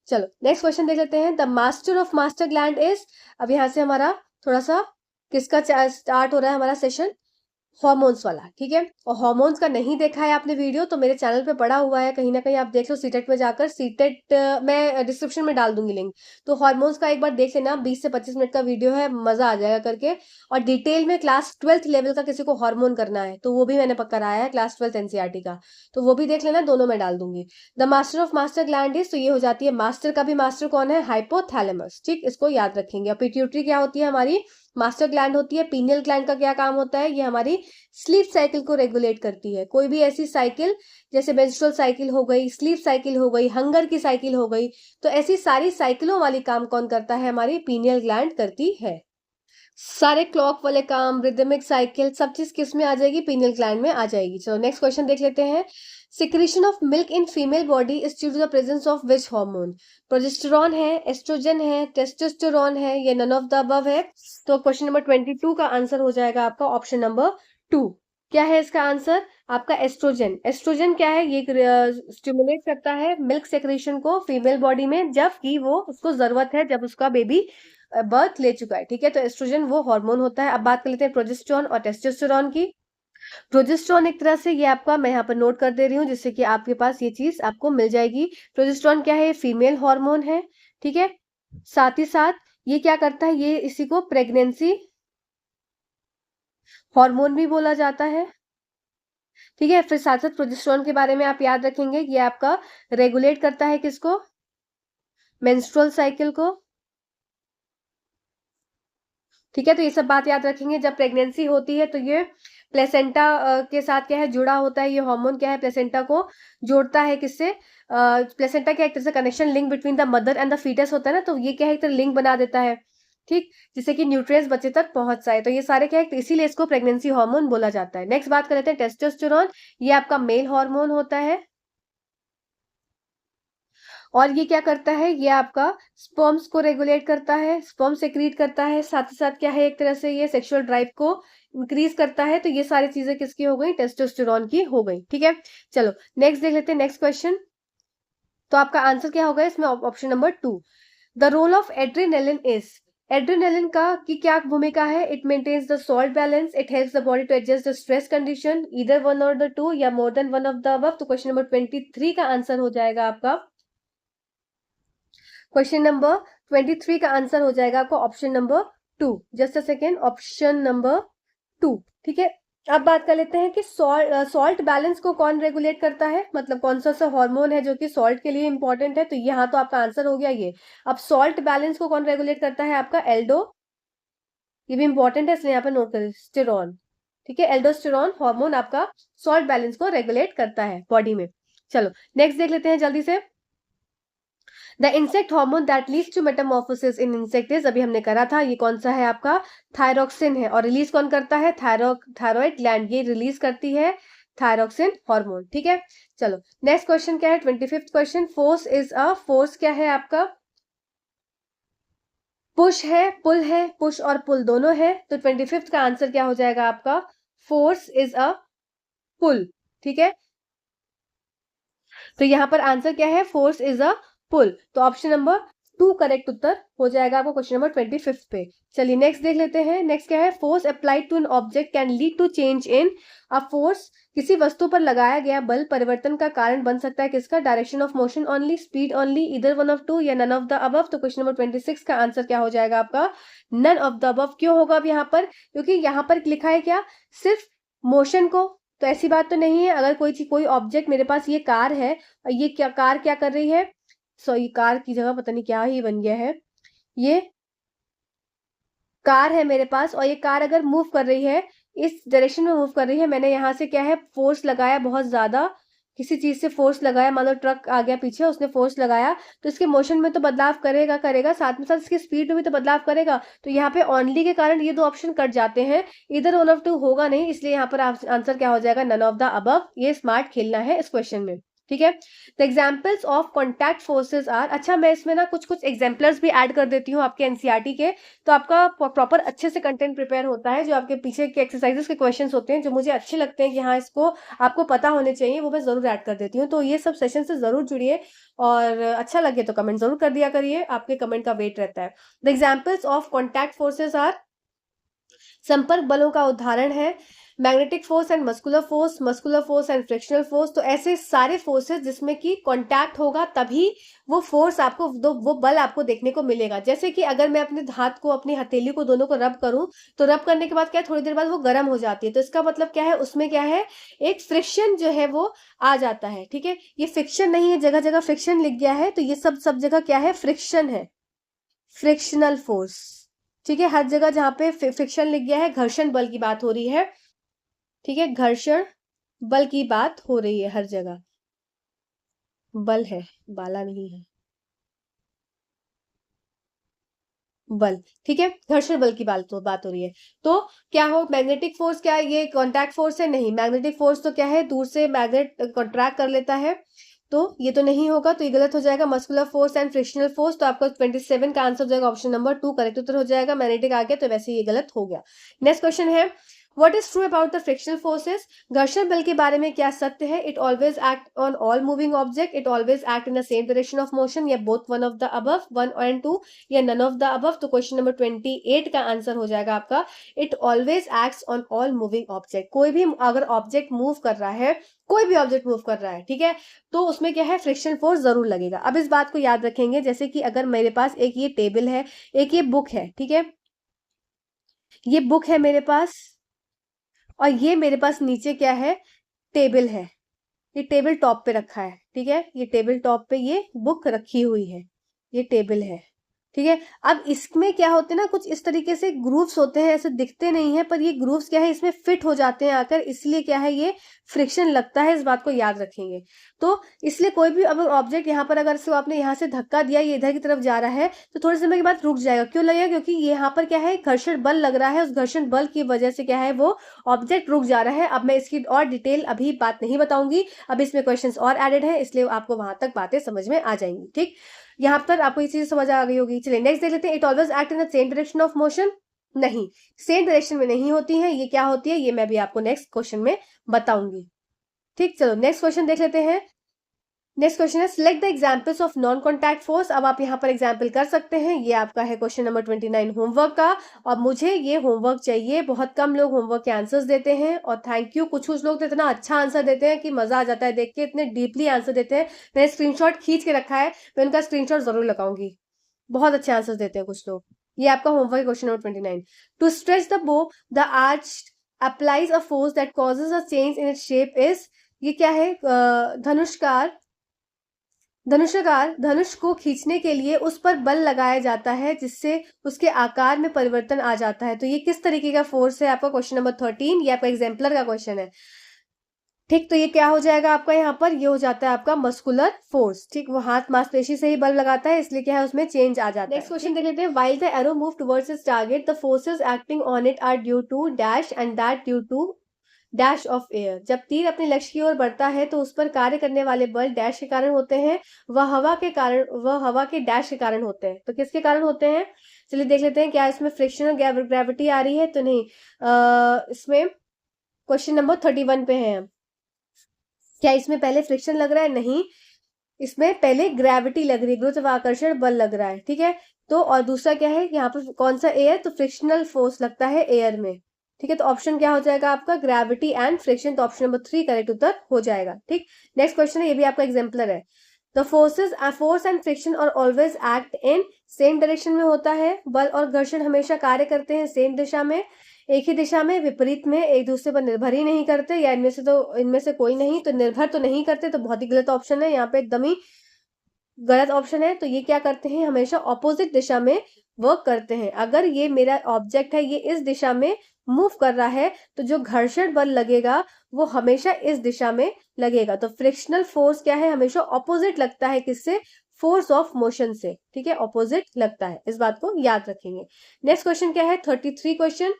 चलो नेक्स्ट क्वेश्चन देख लेते हैं, the master of master gland is, अब यहाँ से हमारा थोड़ा सा किसका स्टार्ट हो रहा है हमारा सेशन, हॉर्मोन्स वाला, ठीक है। और हॉर्मोन्स का नहीं देखा है आपने वीडियो तो मेरे चैनल पे पड़ा हुआ है, कहीं ना कहीं आप देख लो सीटेट में जाकर। सीटेट मैं डिस्क्रिप्शन में डाल दूंगी लिंक, तो हॉर्मोन्स का एक बार देख लेना। 20 से 25 मिनट का वीडियो है, मजा आ जाएगा करके। और डिटेल में क्लास 12th लेवल का किसी को हार्मोन करना है तो वो भी मैंने कराया है, क्लास 12th एनसीईआरटी का, तो वो भी देख लेना, दोनों मैं डाल दूंगी। The master of master gland is, तो ये हो जाती है मास्टर का भी मास्टर कौन है, हाइपोथैलेमस, ठीक, इसको याद रखेंगे। और पिट्यूटरी क्या होती है हमारी, मास्टर ग्लैंड होती है। पीनियल ग्लैंड का क्या काम होता है, ये हमारी स्लीप साइकिल को रेगुलेट करती है। कोई भी ऐसी साइकिल, जैसे मेंस्ट्रुअल साइकिल हो गई, स्लीप साइकिल हो गई, हंगर की साइकिल हो गई, तो ऐसी सारी साइकिलों वाली काम कौन करता है, हमारी पीनियल ग्लैंड करती है। सारे क्लॉक वाले काम, रिदमिक साइकिल, सब चीज किस में आ जाएगी, पीनियल ग्लैंड में आ जाएगी। चलो नेक्स्ट क्वेश्चन देख लेते हैं। Secretion of milk in female body is due to the presence of which hormone. Progesterone है, एस्ट्रोजन है, टेस्टोस्टेरोन है, ये नन ऑफ द अबव है। तो क्वेश्चन नंबर 22 का आंसर हो जाएगा आपका ऑप्शन नंबर 2। क्या है इसका आंसर, आपका एस्ट्रोजन। एस्ट्रोजन क्या है, ये स्टिमुलेट करता है मिल्क सेक्रेशन को फीमेल बॉडी में, जबकि वो उसको जरूरत है जब उसका बेबी बर्थ ले चुका है, ठीक है। तो एस्ट्रोजन वो हार्मोन होता है। अब बात कर लेते हैं प्रोजेस्टेरॉन और टेस्टोस्टेरोन की। प्रोजेस्टेरॉन एक तरह से, ये आपका मैं यहाँ पर नोट कर दे रही हूँ जिससे कि आपके पास ये चीज आपको मिल जाएगी। प्रोजेस्टेरॉन क्या है, फीमेल हार्मोन है, ठीक है। साथ ही साथ ये क्या करता है, ये इसी को प्रेगनेंसी हार्मोन भी बोला जाता है, ठीक है। फिर साथ साथ प्रोजेस्टेरॉन के बारे में आप याद रखेंगे, ये आपका रेगुलेट करता है किसको, मेंस्ट्रुअल साइकिल को, ठीक है। तो ये सब बात याद रखेंगे। जब प्रेगनेंसी होती है तो ये प्लेसेंटा के साथ क्या है, जुड़ा होता है। ये हार्मोन क्या है, प्लेसेंटा को जोड़ता है किससे, प्लेसेंटा क्या एक तरह से connection link between the mother and the foetus होता है ना, तो ये क्या है, एक तरह लिंक बना देता है, ठीक, जिससे कि न्यूट्रिएंट्स बच्चे तक पहुंच जाए। तो ये सारे क्या है, तो इसीलिए इसको प्रेगनेंसी हार्मोन बोला जाता है। नेक्स्ट बात कर लेते हैं टेस्टोस्टेरोन। ये आपका मेल हार्मोन होता है और ये क्या करता है, ये आपका स्पर्म्स को रेगुलेट करता है, स्पर्म सेक्रीट करता है। साथ ही साथ क्या है, एक तरह से ये सेक्सुअल ड्राइव को इंक्रीज करता है। तो ये सारी चीजें किसकी हो गई, टेस्टोस्टेरोन की हो गई, ठीक है। चलो नेक्स्ट देख लेते हैं, नेक्स्ट क्वेश्चन। तो आपका आंसर क्या होगा इसमें, option number 2। The role of adrenaline is, adrenaline का की क्या भूमिका है, it maintains the salt balance, it helps the body to adjust the stress condition, either one or the two, या more than one of the above. तो question number 23 का answer हो जाएगा आपका, क्वेश्चन नंबर 23 का आंसर हो जाएगा आपको option number 2। Just a second, option number 2, ठीक है। अब बात कर लेते हैं कि सॉल्ट बैलेंस को कौन रेगुलेट करता है, मतलब कौन सा सा हार्मोन है जो कि सॉल्ट के लिए इंपॉर्टेंट है। तो यहाँ तो आपका आंसर हो गया ये। अब सॉल्ट बैलेंस को कौन रेगुलेट करता है, आपका एल्डो, ये भी इंपॉर्टेंट है इसलिए यहाँ पे नोट करें, स्टेरॉन, ठीक है। एल्डोस्टेरॉन हार्मोन आपका सॉल्ट बैलेंस को रेगुलेट करता है बॉडी में। चलो नेक्स्ट देख लेते हैं जल्दी से। The insect hormone that leads to metamorphosis in insect is, अभी हमने करा था, ये कौन सा है आपका, थायरोक्सिन है। और रिलीज कौन करता है, थायरॉइड ग्लैंड, ये रिलीज करती है थायरोक्सिन हार्मोन, ठीक है। चलो नेक्स्ट क्वेश्चन क्या है, 25th question. Force is a, force क्या है आपका, पुश है, पुल है, पुश और पुल दोनों है। तो 25th का आंसर क्या हो जाएगा आपका, फोर्स इज अ पुल, ठीक है। तो यहाँ पर आंसर क्या है, फोर्स इज अ पुल। तो ऑप्शन नंबर 2 करेक्ट उत्तर हो जाएगा आपको क्वेश्चन नंबर 25 पे। चलिए नेक्स्ट देख लेते हैं। नेक्स्ट क्या है, force applied to an object can lead to change in a force, किसी वस्तु पर लगाया गया बल परिवर्तन का कारण बन सकता है किसका, direction of motion only, speed only, इधर वन ऑफ टू, या नन ऑफ द अबव। तो क्वेश्चन नंबर 26 का आंसर क्या हो जाएगा आपका, नन ऑफ द अबव। क्यों होगा अब यहाँ पर, क्योंकि यहाँ पर लिखा है क्या, सिर्फ मोशन को, तो ऐसी बात तो नहीं है। अगर कोई ऑब्जेक्ट, मेरे पास ये कार है, ये क्या कार क्या कर रही है, सॉरी कार की जगह पता नहीं क्या ही बन गया है, ये कार है मेरे पास, और ये कार अगर मूव कर रही है, इस डायरेक्शन में मूव कर रही है, मैंने यहाँ से क्या है, फोर्स लगाया बहुत ज्यादा, किसी चीज से फोर्स लगाया, मान लो ट्रक आ गया पीछे, उसने फोर्स लगाया, तो इसके मोशन में तो बदलाव करेगा करेगा, साथ में साथ इसकी स्पीड में भी तो बदलाव करेगा। तो यहाँ पे ओनली के कारण ये दो ऑप्शन कट जाते हैं, इधर वन ऑफ टू होगा नहीं, इसलिए यहाँ पर आंसर क्या हो जाएगा, नन ऑफ द अबव। ये स्मार्ट खेलना है इस क्वेश्चन में, ठीक है। The examples of contact forces are, अच्छा मैं इसमें ना कुछ कुछ एग्जाम्पलर्स भी ऐड कर देती हूँ आपके एनसीईआरटी के, तो आपका प्रॉपर अच्छे से कंटेंट प्रिपेयर होता है। जो आपके पीछे के एक्सरसाइजेस के क्वेश्चंस होते हैं, जो मुझे अच्छे लगते हैं कि हाँ इसको आपको पता होने चाहिए, वो मैं जरूर ऐड कर देती हूँ। तो ये सब सेशन से जरूर जुड़िए, और अच्छा लगे तो कमेंट जरूर कर दिया करिए, आपके कमेंट का वेट रहता है। The examples of contact forces are, संपर्क बलों का उदाहरण है magnetic force and muscular force and frictional force. तो ऐसे सारे फोर्सेस जिसमें कि कांटेक्ट होगा तभी वो फोर्स आपको वो बल आपको देखने को मिलेगा। जैसे कि अगर मैं अपने हाथ को, अपनी हथेली को दोनों को रब करूं, तो रब करने के बाद क्या है, थोड़ी देर बाद वो गर्म हो जाती है। तो इसका मतलब क्या है, उसमें क्या है, एक फ्रिक्शन जो है वो आ जाता है। ठीक है, ये फ्रिक्शन नहीं है, जगह जगह फ्रिक्शन लिख गया है, तो ये सब जगह क्या है, फ्रिक्शन है, फ्रिक्शनल फोर्स। ठीक है, हर जगह जहां पे फ्रिक्शन लिख गया है, घर्षण बल की बात हो रही है। ठीक है, घर्षण बल की बात हो रही है हर जगह। बल है, बाला नहीं है, बल। ठीक है, घर्षण बल की बात हो रही है। तो क्या हो, मैग्नेटिक फोर्स क्या है, ये कॉन्टैक्ट फोर्स है? नहीं, मैग्नेटिक फोर्स तो क्या है, दूर से मैग्नेट कॉन्ट्रैक्ट कर लेता है, तो ये तो नहीं होगा, तो ये गलत हो जाएगा। Muscular force and frictional force, तो आपका 27 का आंसर हो जाएगा ऑप्शन नंबर 2 करेक्ट उत्तर हो जाएगा। मैग्नेटिक आ गया तो वैसे ये गलत हो गया। नेक्स्ट क्वेश्चन है, what is true about the frictional forces? घर्षण बल के बारे में क्या सत्य है? It always act on all moving object, it always act in the same direction of motion, या both one of the above, 1 and 2, या नन ऑफ द अबव। तो क्वेश्चन नंबर 28 का आंसर हो जाएगा आपका, it always acts on all moving object. कोई भी अगर ऑब्जेक्ट मूव कर रहा है, कोई भी ऑब्जेक्ट मूव कर रहा है, ठीक है, तो उसमें क्या है, फ्रिक्शन फोर्स जरूर लगेगा। अब इस बात को याद रखेंगे, जैसे कि अगर मेरे पास एक ये टेबल है, एक ये बुक है, ठीक है, ये बुक है मेरे पास, और ये मेरे पास नीचे क्या है, टेबल है। ये टेबल टॉप पे रखा है, ठीक है, ये टेबल टॉप पे ये बुक रखी हुई है, ये टेबल है। ठीक है, अब इसमें क्या होते हैं ना, कुछ इस तरीके से ग्रूव्स होते हैं, ऐसे दिखते नहीं है, पर ये ग्रूव्स क्या है, इसमें फिट हो जाते हैं आकर, इसलिए क्या है, ये फ्रिक्शन लगता है। इस बात को याद रखेंगे। तो इसलिए कोई भी अगर ऑब्जेक्ट यहाँ पर, अगर इसको आपने यहाँ से धक्का दिया, ये इधर की तरफ जा रहा है, तो थोड़े समय के बाद रुक जाएगा। क्यों लगेगा? क्योंकि यहाँ पर क्या है, घर्षण बल लग रहा है, उस घर्षण बल की वजह से क्या है, वो ऑब्जेक्ट रुक जा रहा है। अब मैं इसकी और डिटेल अभी बात नहीं बताऊंगी, अब इसमें क्वेश्चंस और एडेड है, इसलिए आपको वहां तक बातें समझ में आ जाएंगी। ठीक, यहाँ पर आपको ये चीज समझ आ गई होगी। चलिए नेक्स्ट देख लेते हैं, it always act in the same direction of motion. नहीं, सेम डायरेक्शन में नहीं होती है, ये क्या होती है, ये मैं भी आपको नेक्स्ट क्वेश्चन में बताऊंगी। ठीक, चलो नेक्स्ट क्वेश्चन देख लेते हैं। नेक्स्ट क्वेश्चन है, select the examples of non contact force. अब आप यहाँ पर एग्जाम्पल कर सकते हैं, ये आपका है क्वेश्चन नंबर 29 होमवर्क का, और मुझे ये होमवर्क चाहिए। बहुत कम लोग होमवर्क के आंसर्स देते हैं, और थैंक यू, कुछ कुछ लोग तो इतना अच्छा आंसर देते हैं कि मजा आ जाता है देख के, इतने डीपली आंसर देते हैं। मैंने स्क्रीनशॉट खींच के रखा है, मैं उनका स्क्रीनशॉट जरूर लगाऊंगी। बहुत अच्छे आंसर देते हैं कुछ लोग। ये आपका homework question number 29। To stretch the bow the archer applies a force that causes a change in its shape is, ये क्या है, धनुष को खींचने के लिए उस पर बल लगाया जाता है, जिससे उसके आकार में परिवर्तन आ जाता है। तो ये किस तरीके का फोर्स है? आपका क्वेश्चन नंबर 13, ये आपका एग्जाम्पलर का क्वेश्चन है। ठीक, तो ये क्या हो जाएगा आपका, यहाँ पर ये हो जाता है आपका मस्कुलर फोर्स। ठीक, वो हाथ मांसपेशी से ही बल लगाता है, इसलिए क्या है, उसमें चेंज आ जाता है। नेक्स्ट क्वेश्चन देख लेते हैं, while the arrow move towards its target the forces acting on it are due to dash and that due to dash of air. जब तीर अपने लक्ष्य की ओर बढ़ता है तो उस पर कार्य करने वाले बल डैश के कारण होते हैं, वह हवा के डैश के कारण होते हैं। तो किसके कारण होते हैं? चलिए देख लेते हैं, क्या इसमें फ्रिक्शनल ग्रेविटी आ रही है? तो नहीं, इसमें क्वेश्चन नंबर 31 पे है। क्या इसमें पहले फ्रिक्शन लग रहा है? नहीं, इसमें पहले ग्रेविटी लग रही है, गुरुत्वाकर्षण बल लग रहा है। ठीक है, तो और दूसरा क्या है, यहाँ पर कौन सा एयर, तो फ्रिक्शनल फोर्स लगता है एयर में। ठीक है, तो ऑप्शन क्या हो जाएगा आपका, ग्रेविटी एंड फ्रिक्शन। तो ऑप्शन नंबर 3 करेक्ट उत्तर हो जाएगा। ठीक, नेक्स्ट क्वेश्चन है, ये भी आपका एग्जाम्पलर है। द फोर्स एंड फ्रिक्शन और always act in same direction में होता है। बल और घर्षण हमेशा कार्य करते हैं सेम दिशा में, एक ही दिशा में, विपरीत में, एक दूसरे पर निर्भर ही नहीं करते, या इनमें से कोई नहीं। तो निर्भर तो नहीं करते, तो बहुत ही गलत ऑप्शन है, यहाँ पे एकदम ही गलत ऑप्शन है। तो ये क्या करते हैं, हमेशा ऑपोजिट दिशा में वर्क करते हैं। अगर ये मेरा ऑब्जेक्ट है, ये इस दिशा में मूव कर रहा है, तो जो घर्षण बल लगेगा वो हमेशा इस दिशा में लगेगा। तो फ्रिक्शनल फोर्स क्या है, हमेशा ऑपोजिट लगता है, किससे, फोर्स ऑफ मोशन से। ठीक है, ऑपोजिट लगता है, इस बात को याद रखेंगे। नेक्स्ट क्वेश्चन क्या है, 33 question.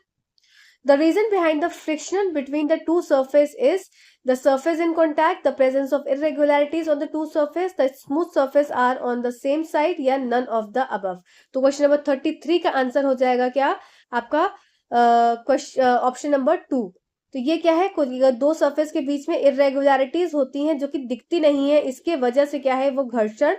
The reason behind the friction between the two surfaces is the surface in contact, the presence of irregularities on the two surfaces, the smooth surface are on the same side, या none of the above। तो question number 33 का answer हो जाएगा क्या आपका, option number 2। तो ये क्या है, दो सरफेस के बीच में इरेगुलरिटीज होती हैं जो कि दिखती नहीं है, इसके वजह से क्या है, वो घर्षण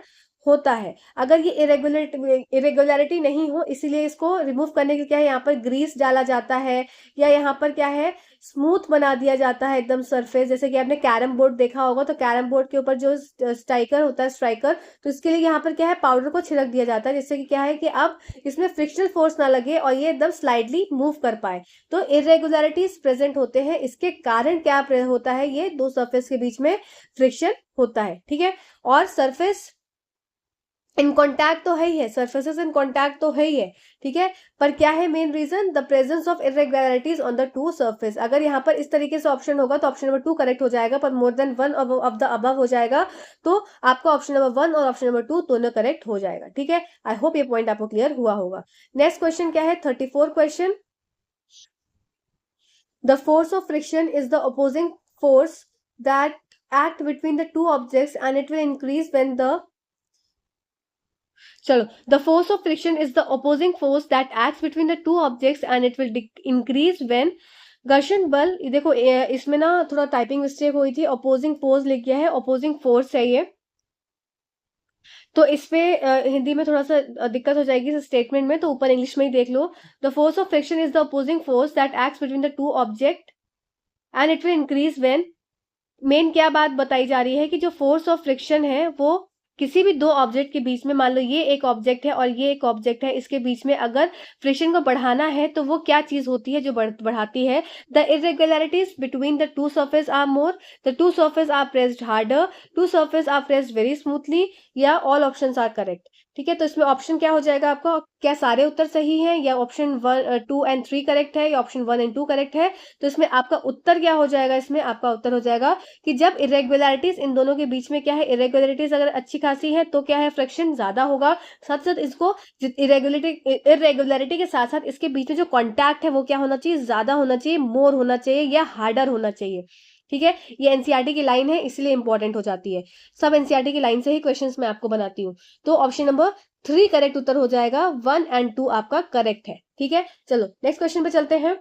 होता है। अगर ये इरेगुलरिटी नहीं हो, इसीलिए इसको रिमूव करने के लिए क्या है, यहाँ पर ग्रीस डाला जाता है या यहाँ पर क्या है, स्मूथ बना दिया जाता है एकदम सरफेस। जैसे कि आपने कैरम बोर्ड देखा होगा, तो कैरम बोर्ड के ऊपर जो स्ट्राइकर होता है, स्ट्राइकर, तो इसके लिए यहाँ पर क्या है, पाउडर को छिड़क दिया जाता है, जिससे कि क्या है कि अब इसमें फ्रिक्शनल फोर्स ना लगे और ये एकदम स्लाइडली मूव कर पाए। तो इरेगुलरिटीज प्रेजेंट होते हैं, इसके कारण क्या होता है, ये दो सरफेस के बीच में फ्रिक्शन होता है। ठीक है, और सरफेस इन कॉन्टैक्ट तो है ही है, सर्फेसेस इन कॉन्टैक्ट तो है ही है। ठीक है, पर क्या है main reason, the presence of irregularities on the two surface. अगर यहाँ पर इस तरीके से ऑप्शन होगा तो ऑप्शन नंबर 2 करेक्ट हो जाएगा, पर मोर than one of the above हो जाएगा तो आपका ऑप्शन नंबर 1 और ऑप्शन नंबर 2 दोनों करेक्ट हो जाएगा। ठीक है, आई होप ये पॉइंट आपको क्लियर हुआ होगा। नेक्स्ट क्वेश्चन क्या है, 34 question. The force of friction is the opposing force that act between the two objects and it will increase when the चलो, the force of friction is the opposing force that acts between the two objects and it will increase when घर्षण बल। देखो इसमें ना थोड़ा typing mistake हुई थी, opposing force लिख गया है, अपोजिंग फोर्स है ये, तो इस पे हिंदी में थोड़ा सा दिक्कत हो जाएगी इस स्टेटमेंट में, तो ऊपर इंग्लिश में ही देख लो। The force of friction is the opposing force that acts between the two object and it will increase when. Main क्या बात बताई जा रही है कि जो फोर्स ऑफ फ्रिक्शन है वो किसी भी दो ऑब्जेक्ट के बीच में, मान लो ये एक ऑब्जेक्ट है और ये एक ऑब्जेक्ट है, इसके बीच में अगर फ्रिक्शन को बढ़ाना है तो वो क्या चीज होती है जो बढ़ाती है, the irregularities between the two surface are more, the two surface are pressed harder, two surface are pressed very smoothly, या ऑल ऑप्शंस आर करेक्ट। ठीक है, तो इसमें ऑप्शन क्या हो जाएगा आपका, क्या सारे उत्तर सही हैं, या ऑप्शन 1 2 एंड 3 करेक्ट है, या ऑप्शन 1 एंड 2 करेक्ट है। तो इसमें आपका उत्तर क्या हो जाएगा, इसमें आपका उत्तर हो जाएगा कि जब इरेगुलरिटीज इन दोनों के बीच में क्या है, इरेगुलरिटीज अगर अच्छी खासी है तो क्या है, फ्रिक्शन ज्यादा होगा। साथ साथ इसको इरेगुलरिटी के साथ साथ इसके बीच में जो कॉन्टैक्ट है वो क्या होना चाहिए, ज्यादा होना चाहिए, मोर होना चाहिए, या हार्डर होना चाहिए। ठीक है, ये एनसीईआरटी की लाइन है इसलिए इंपॉर्टेंट हो जाती है। सब एनसीईआरटी की लाइन से ही क्वेश्चंस मैं आपको बनाती हूँ। तो ऑप्शन नंबर 3 करेक्ट उत्तर हो जाएगा, 1 एंड 2 आपका करेक्ट है। ठीक है, चलो नेक्स्ट क्वेश्चन पे चलते हैं।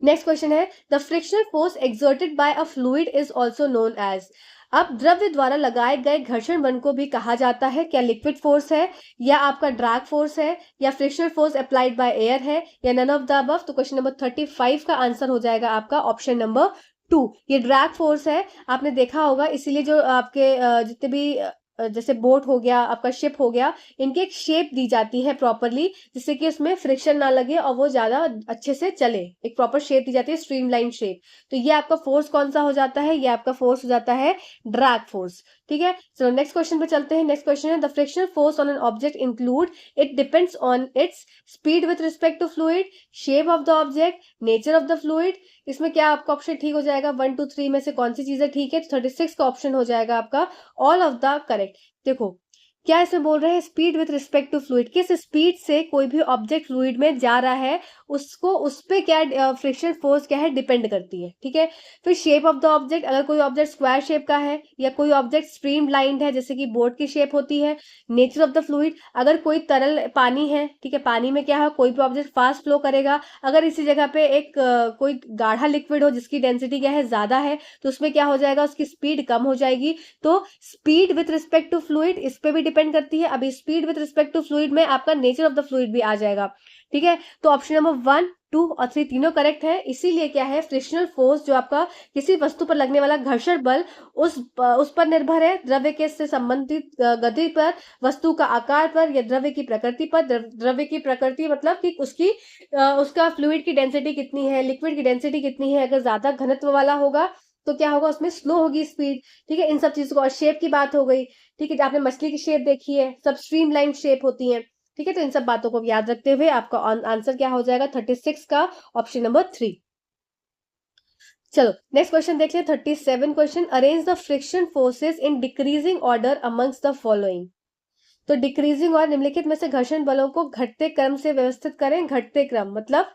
नेक्स्ट क्वेश्चन है, the frictional force exerted by a fluid is also known as. अब द्रव्य द्वारा लगाए गए घर्षण बल को भी कहा जाता है, क्या लिक्विड फोर्स है, या आपका ड्रैग फोर्स है, या frictional force applied by air है, या नन ऑफ द अबव। तो क्वेश्चन नंबर 35 का आंसर हो जाएगा आपका ऑप्शन नंबर 2। ये ड्रैग फोर्स है, आपने देखा होगा, इसीलिए जो आपके जितने भी जैसे बोट हो गया, आपका शिप हो गया, इनकी एक शेप दी जाती है प्रॉपरली, जिससे कि उसमें फ्रिक्शन ना लगे और वो ज्यादा अच्छे से चले। एक प्रॉपर शेप दी जाती है, स्ट्रीमलाइन शेप। तो ये आपका फोर्स कौन सा हो जाता है, ये आपका फोर्स हो जाता है ड्रैग फोर्स। ठीक है, चलो नेक्स्ट क्वेश्चन पे चलते हैं। नेक्स्ट क्वेश्चन है, the frictional force on an object include, it depends on its speed with respect to fluid, shape of the object, nature of the fluid. इसमें क्या आपका ऑप्शन ठीक हो जाएगा, 1 2 3 में से कौन सी चीजें ठीक है, 36 का ऑप्शन हो जाएगा आपका ऑल ऑफ द करेक्ट। देखो क्या इसमें बोल रहे हैं, speed with respect to fluid, किस स्पीड से कोई भी ऑब्जेक्ट फ्लूइड में जा रहा है उसको, उस पे क्या फ्रिक्शन फोर्स क्या है, डिपेंड करती है। ठीक है, फिर शेप ऑफ द ऑब्जेक्ट, अगर कोई ऑब्जेक्ट स्क्वायर शेप का है या कोई ऑब्जेक्ट स्ट्रीम लाइंड है जैसे कि बोट की शेप होती है। नेचर ऑफ द फ्लूइड, अगर कोई तरल पानी है, ठीक है, पानी में क्या है, कोई भी ऑब्जेक्ट फास्ट फ्लो करेगा। अगर इसी जगह पे एक कोई गाढ़ा लिक्विड हो जिसकी डेंसिटी क्या है, ज्यादा है, तो उसमें क्या हो जाएगा, उसकी स्पीड कम हो जाएगी। तो speed with respect to fluid इस पे भी डिपेंड करती है। अभी speed with respect to fluid में आपका नेचर ऑफ द फ्लूइड भी आ जाएगा। ठीक है, तो ऑप्शन नंबर 1 2 और 3 तीनों करेक्ट है। इसीलिए क्या है, फ्रिक्शनल फोर्स जो आपका किसी वस्तु पर लगने वाला घर्षण बल उस पर निर्भर है, द्रव्य के से संबंधित गति पर, वस्तु का आकार पर, या द्रव्य की प्रकृति पर। द्रव्य की प्रकृति मतलब कि उसका फ्लूइड की डेंसिटी कितनी है, लिक्विड की डेंसिटी कितनी है। अगर ज्यादा घनत्व वाला होगा तो क्या होगा, उसमें स्लो होगी स्पीड। ठीक है, इन सब चीजों को, और शेप की बात हो गई। ठीक है, आपने मछली की शेप देखी है, सब स्ट्रीम लाइन शेप होती है। ठीक है, तो इन सब बातों को याद रखते हुए आपका आंसर क्या हो जाएगा, 36 का ऑप्शन नंबर 3। चलो नेक्स्ट क्वेश्चन देख लें, 37 question, arrange the friction forces in decreasing order amongst the following. तो डिक्रीजिंग और निम्नलिखित में से घर्षण बलों को घटते क्रम से व्यवस्थित करें। घटते क्रम मतलब,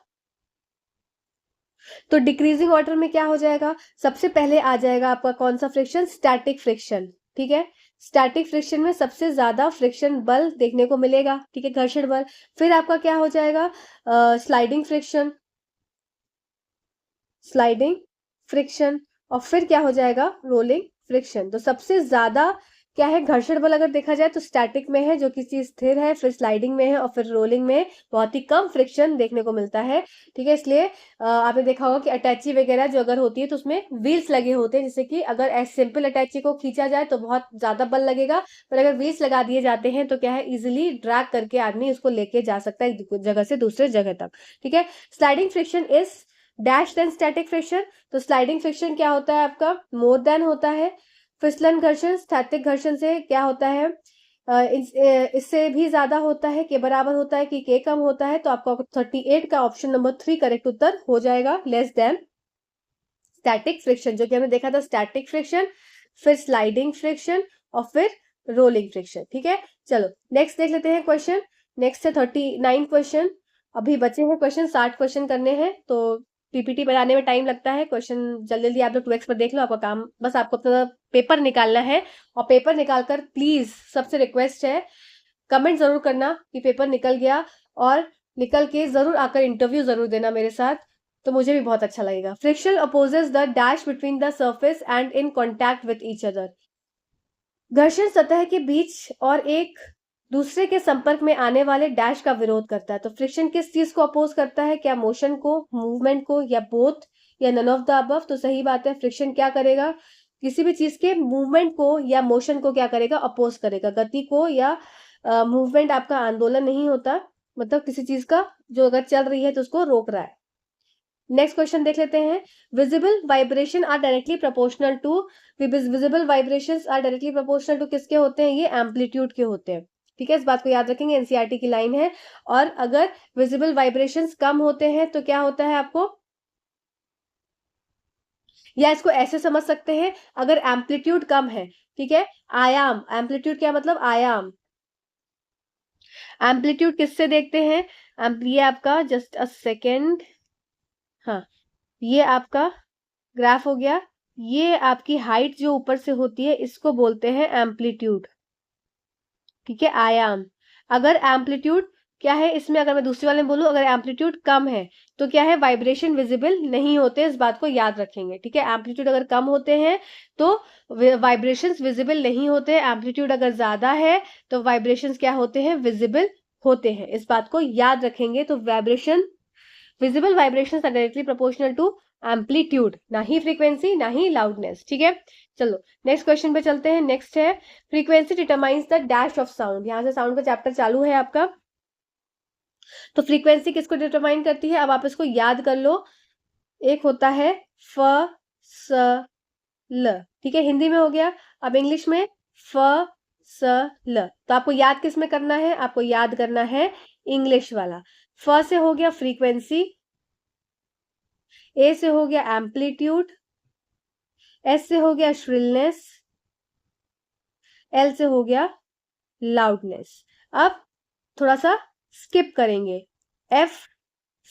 तो डिक्रीजिंग ऑर्डर में क्या हो जाएगा, सबसे पहले आ जाएगा आपका कौन सा फ्रिक्शन, स्टैटिक फ्रिक्शन। ठीक है, स्टैटिक फ्रिक्शन में सबसे ज्यादा फ्रिक्शन बल देखने को मिलेगा। ठीक है, घर्षण बल। फिर आपका क्या हो जाएगा, स्लाइडिंग फ्रिक्शन, स्लाइडिंग फ्रिक्शन, और फिर क्या हो जाएगा, रोलिंग फ्रिक्शन। तो सबसे ज्यादा क्या है, घर्षण बल अगर देखा जाए तो स्टैटिक में है, जो कि चीज स्थिर है, फिर स्लाइडिंग में है और फिर रोलिंग में बहुत ही कम फ्रिक्शन देखने को मिलता है। ठीक है, इसलिए आपने देखा होगा कि अटैची वगैरह जो अगर होती है तो उसमें व्हील्स लगे होते हैं, जैसे कि अगर सिंपल अटैची को खींचा जाए तो बहुत ज्यादा बल लगेगा, पर अगर व्हील्स लगा दिए जाते हैं तो क्या है, इजिली ड्रैग करके आदमी उसको लेके जा सकता है एक जगह से दूसरे जगह तक। ठीक है, sliding friction is dash than static friction. तो स्लाइडिंग फ्रिक्शन क्या होता है आपका, मोर देन होता है। फिसलन घर्षण स्थैतिक घर्षण से क्या होता है, इससे भी ज्यादा होता है, के बराबर होता है कि के कम होता है। तो आपका 38 का ऑप्शन नंबर 3 करेक्ट उत्तर हो जाएगा, लेस देन स्टैटिक फ्रिक्शन, जो कि हमने देखा था स्टैटिक फ्रिक्शन, फिर स्लाइडिंग फ्रिक्शन और फिर रोलिंग फ्रिक्शन। ठीक है, चलो नेक्स्ट देख लेते हैं क्वेश्चन। नेक्स्ट है 39 क्वेश्चन। अभी बचे हैं क्वेश्चन, 60 क्वेश्चन करने हैं, तो पीपीटी बनाने में टाइम लगता है। क्वेश्चन जल्दी जल्दी आप लोग 2x पर देख लो, आपका काम बस आपको अपना पेपर निकालना है। और पेपर निकालकर प्लीज सबसे रिक्वेस्ट है, कमेंट जरूर करना कि पेपर निकल गया, और निकल के जरूर आकर इंटरव्यू जरूर देना मेरे साथ, तो मुझे भी बहुत अच्छा लगेगा। Friction opposes the dash between the surface and in contact with each other. घर्षण सतह के बीच और एक दूसरे के संपर्क में आने वाले डैश का विरोध करता है। तो फ्रिक्शन किस चीज को अपोज करता है, क्या मोशन को, मूवमेंट को, या बोथ, या नन ऑफ द अबव। तो सही बात है, फ्रिक्शन क्या करेगा, किसी भी चीज के मूवमेंट को या मोशन को क्या करेगा, अपोज करेगा। गति को या मूवमेंट आपका आंदोलन नहीं होता, मतलब किसी चीज का जो अगर चल रही है तो उसको रोक रहा है। नेक्स्ट क्वेश्चन देख लेते हैं। Visible vibration are directly proportional to, visible vibrations are directly proportional to किसके होते हैं, ये एम्पलीट्यूड के होते हैं। ठीक है, इस बात को याद रखेंगे, एनसीईआरटी की लाइन है। और अगर विजिबल वाइब्रेशंस कम होते हैं तो क्या होता है आपको, या इसको ऐसे समझ सकते हैं, अगर एम्पलीट्यूड कम है, ठीक है, आयाम, एम्पलीट्यूड क्या मतलब, आयाम। एम्पलीट्यूड किससे देखते हैं, ये आपका जस्ट अ सेकेंड, हाँ, ये आपका ग्राफ हो गया। ये आपकी हाइट जो ऊपर से होती है इसको बोलते हैं एम्पलीट्यूड। ठीक है, आयाम। अगर एम्पलीट्यूड क्या है इसमें, अगर मैं दूसरे वाले में बोलूं, अगर एम्पलीट्यूड कम है तो क्या है, वाइब्रेशन विजिबल नहीं होते, इस बात को याद रखेंगे। ठीक है, एम्पलीट्यूड अगर कम होते हैं तो वाइब्रेशंस विजिबल नहीं होते, एम्पलीट्यूड अगर ज्यादा है तो वाइब्रेशंस क्या होते हैं, विजिबल होते हैं, इस बात को याद रखेंगे। तो vibration, visible vibrations are directly proportional to amplitude, ना ही फ्रीक्वेंसी ना ही लाउडनेस। ठीक है, चलो नेक्स्ट क्वेश्चन पे चलते हैं। नेक्स्ट है frequency determines the dash of sound. यहां से साउंड का चैप्टर चालू है आपका। तो फ्रीक्वेंसी किसको डिटरमाइन करती है, अब आप इसको याद कर लो। एक होता है फ, स, ल। ठीक है, हिंदी में हो गया। अब इंग्लिश में फ, स, ल। तो आपको याद किस में करना है, आपको याद करना है इंग्लिश वाला। फ से हो गया फ्रीक्वेंसी, ए से हो गया एम्पलीट्यूड, एस से हो गया श्रिलनेस, एल से हो गया लाउडनेस। अब थोड़ा सा स्किप करेंगे, एफ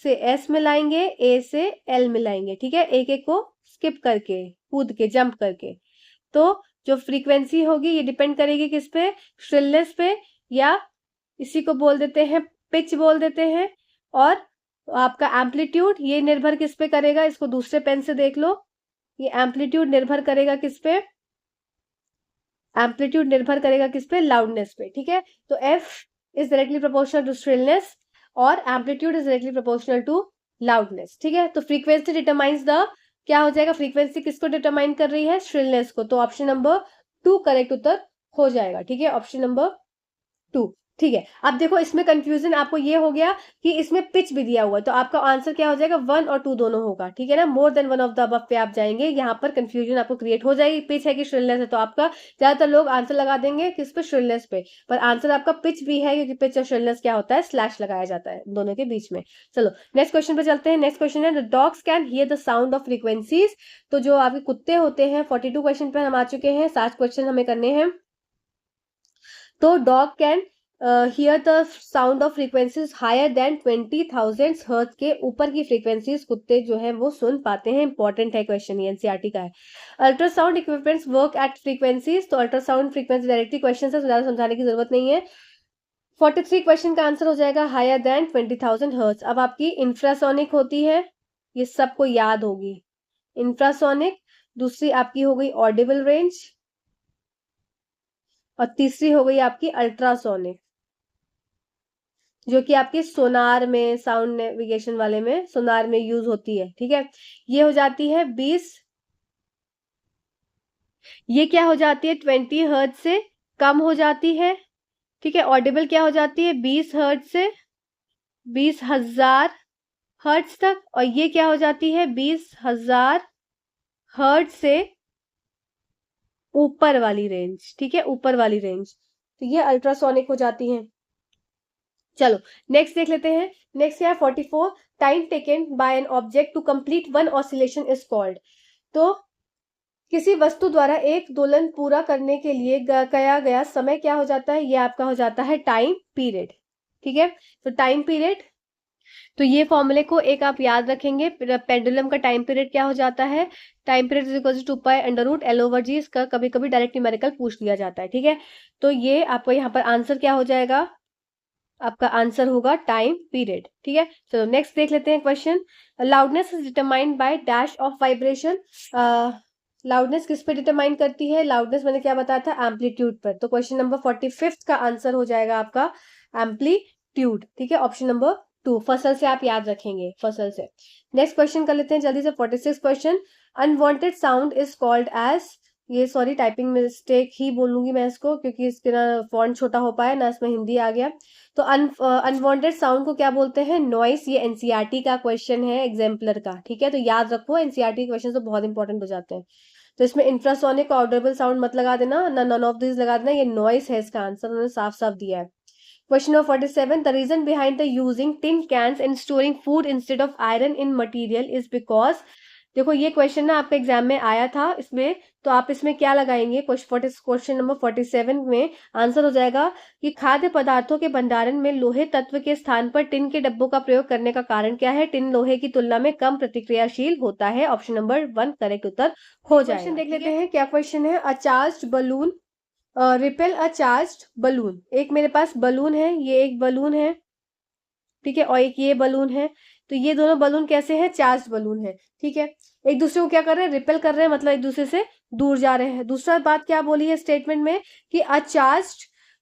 से एस मिलाएंगे, ए से एल मिलाएंगे। ठीक है, एक एक को स्किप करके, कूद के, जंप करके। तो जो फ्रीक्वेंसी होगी ये डिपेंड करेगी किस पे, श्रिलनेस पे, या इसी को बोल देते हैं पिच बोल देते हैं। और आपका एम्पलीट्यूड ये निर्भर किस पे करेगा, इसको दूसरे पेन से देख लो, ये एम्पलीट्यूड निर्भर करेगा किस पे, एम्पलीट्यूड निर्भर करेगा किस पे, लाउडनेस पे। ठीक है, तो f is directly proportional to shrillness और amplitude is directly proportional to loudness. ठीक है, तो फ्रीक्वेंसी डिटरमाइंस द, क्या हो जाएगा, फ्रीक्वेंसी किसको डिटरमाइन कर रही है, श्रिलनेस को। तो ऑप्शन नंबर 2 करेक्ट उत्तर हो जाएगा। ठीक है, ऑप्शन नंबर 2। ठीक है, अब देखो इसमें कंफ्यूजन आपको ये हो गया कि इसमें पिच भी दिया हुआ है, तो आपका आंसर क्या हो जाएगा, 1 और 2 दोनों होगा। ठीक है ना, मोर than one of the above पे आप जाएंगे, यहाँ पर कंफ्यूजन आपको क्रिएट हो जाएगी, पिच है कि श्रिलनेस है। तो आपका ज्यादातर लोग आंसर लगा देंगे किस पे, श्रिलनेस पे, पर आंसर आपका पिच भी है, क्योंकि पिच और श्रिलनेस क्या होता है, स्लैश लगाया जाता है दोनों के बीच में। चलो नेक्स्ट क्वेश्चन पे चलते हैं। नेक्स्ट क्वेश्चन है, the dogs can hear the sound of frequencies. तो जो आपके कुत्ते होते हैं, 42 क्वेश्चन पे हम आ चुके हैं, 7 क्वेश्चन हमें करने हैं। तो dog can hear the sound of frequencies higher than 20,000 hertz, के ऊपर की फ्रीक्वेंसीज कुत्ते जो है वो सुन पाते हैं। इंपॉर्टेंट है क्वेश्चन, ये एनसीईआरटी का है। Ultrasound equipments work at frequencies. तो अल्ट्रासाउंड फ्रीक्वेंसी डायरेक्टली क्वेश्चन है, ज्यादा समझाने की जरूरत नहीं है। 43 क्वेश्चन का आंसर हो जाएगा हायर देन 20,000 हर्ट्ज। अब आपकी इंफ्रासोनिक होती है, ये सबको याद होगी, इंफ्रासोनिक। दूसरी आपकी हो गई ऑडिबल रेंज, और तीसरी हो गई आपकी अल्ट्रासोनिक, जो कि आपकी सोनार में, साउंड नेविगेशन वाले में, सोनार में यूज होती है। ठीक है, ये हो जाती है 20, ये क्या हो जाती है 20 हर्ट्ज से कम हो जाती है। ठीक है, ऑडिबल क्या हो जाती है 20 हर्ट्ज से 20,000 हर्ट्ज तक, और ये क्या हो जाती है 20,000 हर्ट्ज से ऊपर वाली रेंज। ठीक है, ऊपर वाली रेंज, तो ये अल्ट्रासोनिक हो जाती है। चलो नेक्स्ट देख लेते हैं। नेक्स्ट क्या है 44, time taken by an object to complete one oscillation is called. तो किसी वस्तु द्वारा एक दोलन पूरा करने के लिए कया गया समय क्या हो जाता है, ये आपका हो जाता है टाइम पीरियड। ठीक है, तो टाइम पीरियड, तो ये फॉर्मूले को एक आप याद रखेंगे। पेंडुलम का टाइम पीरियड क्या हो जाता है, time period is equal to 2π√L/G। इसका कभी कभी डायरेक्ट न्यूमेरिकल पूछ लिया जाता है। ठीक है, तो ये आपको यहाँ पर आंसर क्या हो जाएगा, आपका आंसर होगा टाइम पीरियड। ठीक है, चलो नेक्स्ट देख लेते हैं question. Loudness is determined by dash of vibration. Loudness किस पे डिटरमाइन करती है, लाउडनेस मैंने क्या बताया था, एम्पलीट्यूड पर। तो क्वेश्चन नंबर 45 का आंसर हो जाएगा आपका एम्पलीट्यूड। ठीक है, ऑप्शन नंबर 2 फसल से आप याद रखेंगे, फसल से। नेक्स्ट क्वेश्चन कर लेते हैं जल्दी से। 46 question, unwanted sound is called as, ये सॉरी टाइपिंग मिस्टेक ही बोलूंगी मैं इसको, क्योंकि इसके ना फॉन्ट छोटा हो पाया ना, इसमें हिंदी आ गया। तो अनवांटेड साउंड को क्या बोलते हैं, नॉइस। ये एनसीईआरटी का क्वेश्चन है, एग्जाम्पलर का। ठीक है, तो याद रखो, एनसीईआरटी क्वेश्चन तो बहुत इंपॉर्टेंट हो जाते हैं। तो इसमें इंफ्रासोनिक ऑडिबल साउंड मत लगा देना ना, नन ऑफ दिस लगा देना, ये नॉइस है इसका आंसर, उन्होंने साफ साफ दिया है। Question number 47, the reason behind the using tin cans in storing food instead of iron in material is because. देखो ये क्वेश्चन ना आपके एग्जाम में आया था इसमें, तो आप इसमें क्या लगाएंगे, क्वेश्चन नंबर 47 में आंसर हो जाएगा कि खाद्य पदार्थों के भंडारण में लोहे तत्व के स्थान पर टिन के डब्बों का प्रयोग करने का कारण क्या है, टिन लोहे की तुलना में कम प्रतिक्रियाशील होता है। ऑप्शन नंबर 1 करेक्ट उत्तर हो जाएगा। क्वेश्चन देख लेते हैं, क्या क्वेश्चन है, अ चार्ज्ड बलून रिपेल अ चार्ज्ड बलून। एक मेरे पास बलून है, ये एक बलून है, ठीक है, और एक ये बलून है। तो ये दोनों बलून कैसे हैं, चार्ज बलून है। ठीक है, एक दूसरे को क्या कर रहे हैं, रिपेल कर रहे हैं, मतलब एक दूसरे से दूर जा रहे हैं। दूसरा बात क्या बोली है स्टेटमेंट में कि a charge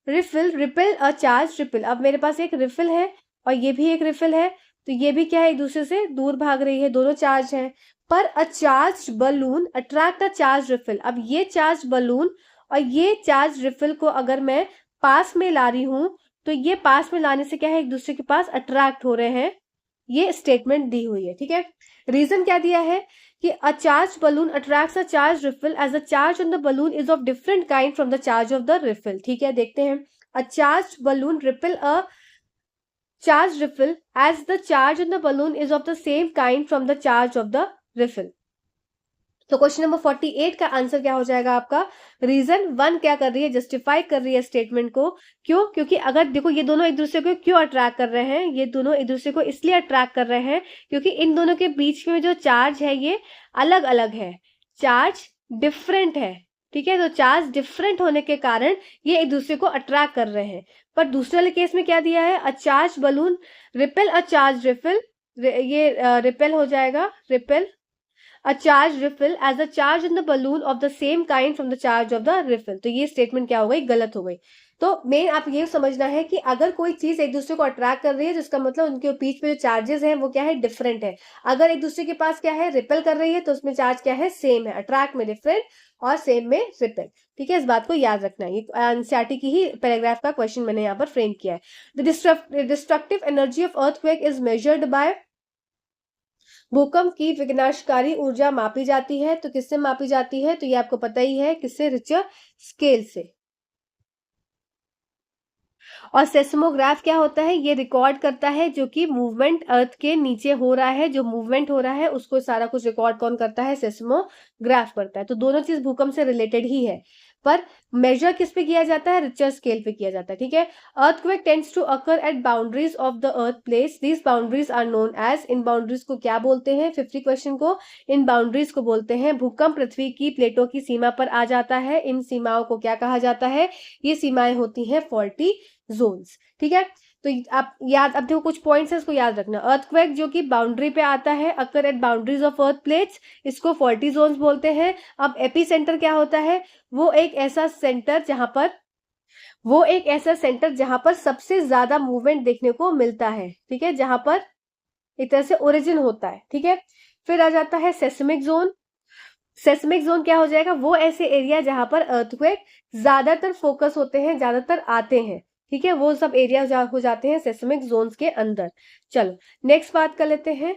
refill repel a charge repel. अब मेरे पास एक रिफिल है और ये भी एक रिफिल है, तो ये भी क्या है, एक दूसरे से दूर भाग रही है, दोनों चार्ज हैं। पर अ चार्ज बलून अट्रैक्ट अ चार्ज रिफिल। अब ये चार्ज बलून और ये चार्ज रिफिल को अगर मैं पास में ला रही हूं, तो ये पास में लाने से क्या है, एक दूसरे के पास अट्रैक्ट हो रहे हैं। ये स्टेटमेंट दी हुई है। ठीक है, रीजन क्या दिया है कि a charge balloon attracts a charge refill as a charge on the balloon is of different kind from the charge of the refill. ठीक है, देखते हैं। A charge balloon repel a charge refill as the charge on the balloon is of the same kind from the charge of the refill. तो question number 48 का answer क्या हो जाएगा आपका, रीजन 1 क्या कर रही है, जस्टिफाई कर रही है स्टेटमेंट को। क्यों, क्योंकि अगर देखो ये दोनों एक दूसरे को क्यों अट्रैक्ट कर रहे हैं, ये दोनों एक दूसरे को इसलिए अट्रैक्ट कर रहे हैं क्योंकि इन दोनों के बीच में जो चार्ज है ये अलग अलग है, चार्ज डिफरेंट है। ठीक है, तो चार्ज डिफरेंट होने के कारण ये एक दूसरे को अट्रैक्ट कर रहे हैं। पर दूसरे वाले केस में क्या दिया है, अ charge balloon repel a charge refill, ये रिपेल हो जाएगा, repel a charge refill as a charge in the balloon of the same kind from the charge of the refill। तो ये स्टेटमेंट क्या हो गई, गलत हो गई। तो मेन आप ये समझना है कि अगर कोई चीज एक दूसरे को अट्रैक्ट कर रही है, जिसका मतलब उनके बीच में जो चार्जेस हैं वो क्या है, डिफरेंट है। अगर एक दूसरे के पास क्या है, रिपेल कर रही है, तो उसमें चार्ज क्या है, सेम है। अट्रैक्ट में डिफरेंट और सेम में रिपेल। ठीक है, इस बात को याद रखना है। ये एनसीईआरटी की ही पैराग्राफ का क्वेश्चन मैंने यहाँ पर फ्रेम किया है। The destructive energy of earthquake is measured by, भूकंप की विनाशकारी ऊर्जा मापी जाती है, तो किससे मापी जाती है, तो ये आपको पता ही है, किससे, रिचर स्केल से। और सेस्मोग्राफ क्या होता है, ये रिकॉर्ड करता है जो कि मूवमेंट अर्थ के नीचे हो रहा है, जो मूवमेंट हो रहा है उसको सारा कुछ रिकॉर्ड कौन करता है, सेस्मोग्राफ करता है। तो दोनों चीज भूकंप से रिलेटेड ही है, पर मेजर किस पे किया जाता है, रिचर स्केल पे किया जाता है। ठीक है, earthquake tends to occur at boundaries of the earth plates, these boundaries are known as. इन बाउंड्रीज को क्या बोलते हैं, 50 क्वेश्चन को, इन बाउंड्रीज को बोलते हैं, भूकंप पृथ्वी की प्लेटों की सीमा पर आ जाता है, इन सीमाओं को क्या कहा जाता है, ये सीमाएं होती हैं फॉल्टी जोन्स। ठीक है, तो आप याद, अब देखो कुछ पॉइंट्स है, इसको याद रखना। अर्थक्वेक जो कि बाउंड्री पे आता है, अकर at boundaries of earth plates, इसको फॉल्टी जोन्स बोलते हैं। अब एपी सेंटर क्या होता है, वो एक ऐसा सेंटर जहां पर वो एक ऐसा सेंटर जहां पर सबसे ज्यादा मूवमेंट देखने को मिलता है, ठीक है, जहां पर एक तरह से ओरिजिन होता है, ठीक है। फिर आ जाता है सेस्मिक जोन। सेस्मिक जोन क्या हो जाएगा, वो ऐसे एरिया जहां पर अर्थक्वेक ज्यादातर फोकस होते हैं, ज्यादातर आते हैं, ठीक है, वो सब एरिया हो जाते हैं सेस्मिक जोन्स के अंदर। चलो नेक्स्ट बात कर लेते हैं,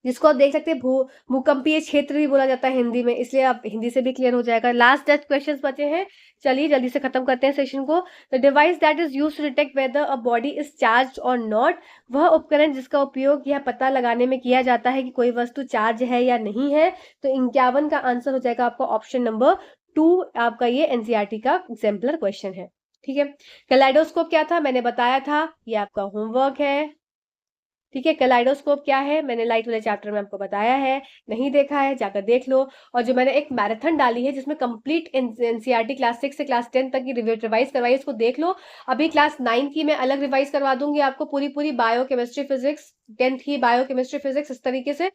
जिसको आप देख सकते हैं भूकंपीय क्षेत्र भी बोला जाता है हिंदी में, इसलिए आप हिंदी से भी क्लियर हो जाएगा। लास्ट 10 क्वेश्चंस बचे हैं, चलिए जल्दी से खत्म करते हैं सेशन को। The device that is use to detect whether a body is charge और नॉट, वह उपकरण जिसका उपयोग यह पता लगाने में किया जाता है कि कोई वस्तु चार्ज है या नहीं है। तो 51 का आंसर हो जाएगा आपका ऑप्शन नंबर 2, आपका ये एनसीईआरटी का एग्जाम्पलर क्वेश्चन है, ठीक है। कैलाइडोस्कोप क्या था मैंने बताया था, ये आपका होमवर्क है, ठीक है। कैलाइडोस्कोप क्या है मैंने लाइट वाले चैप्टर में आपको बताया है, नहीं देखा है जाकर देख लो। और जो मैंने एक मैराथन डाली है जिसमें कंप्लीट एनसीईआरटी क्लास 6 से क्लास 10 तक की रिवाइज करवाई, उसको देख लो। अभी क्लास 9 की मैं अलग रिवाइज करवा दूंगी आपको, पूरी बायो केमिस्ट्री फिजिक्स, 10th की बायो केमिस्ट्री फिजिक्स, इस तरीके से।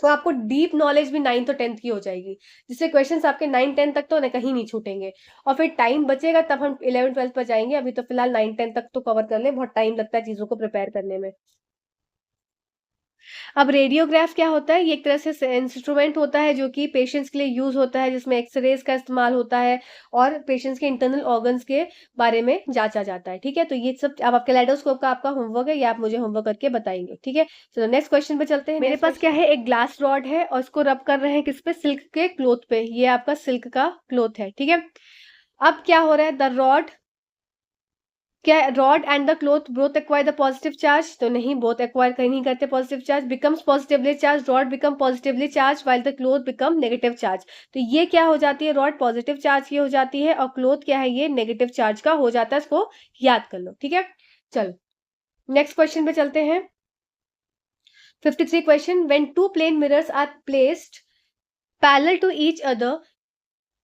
तो आपको डीप नॉलेज भी 9th और 10th की हो जाएगी, जिससे क्वेश्चंस आपके 9-10 तक तो कहीं नहीं छूटेंगे। और फिर टाइम बचेगा तब हम 11-12 पर जाएंगे, अभी तो फिलहाल 9-10 तक तो कवर कर ले, बहुत टाइम लगता है चीजों को प्रिपेयर करने में। अब रेडियोग्राफ क्या होता है, ये एक तरह से इंस्ट्रूमेंट होता है जो कि पेशेंट्स के लिए यूज होता है, जिसमें एक्सरेज का इस्तेमाल होता है और पेशेंट्स के इंटरनल ऑर्गन्स के बारे में जांचा जाता है, ठीक है। तो ये सब अब आपके कैलेडोस्कोप का आपका होमवर्क है, ये आप मुझे होमवर्क करके बताएंगे, ठीक है। चलो नेक्स्ट क्वेश्चन पे चलते हैं। मेरे पास क्या है, एक ग्लास रॉड है और इसको रब कर रहे हैं किस पे, सिल्क के क्लोथ पे, ये आपका सिल्क का क्लोथ है, ठीक है। अब क्या हो रहा है, द रॉड, क्या rod and the cloth both acquire the positive charge, तो नहीं, बोथ एक्वायर कहीं नहीं करते positive charge. Becomes positively charge, rod become positively charge while the cloth become negative charge. तो ये क्या हो जाती है, रॉड पॉजिटिव चार्ज की हो जाती है और क्लोथ क्या है, ये नेगेटिव चार्ज का हो जाता है, इसको याद कर लो, ठीक है। चलो नेक्स्ट क्वेश्चन पे चलते हैं। 53 question, when two plane mirrors are placed parallel to each other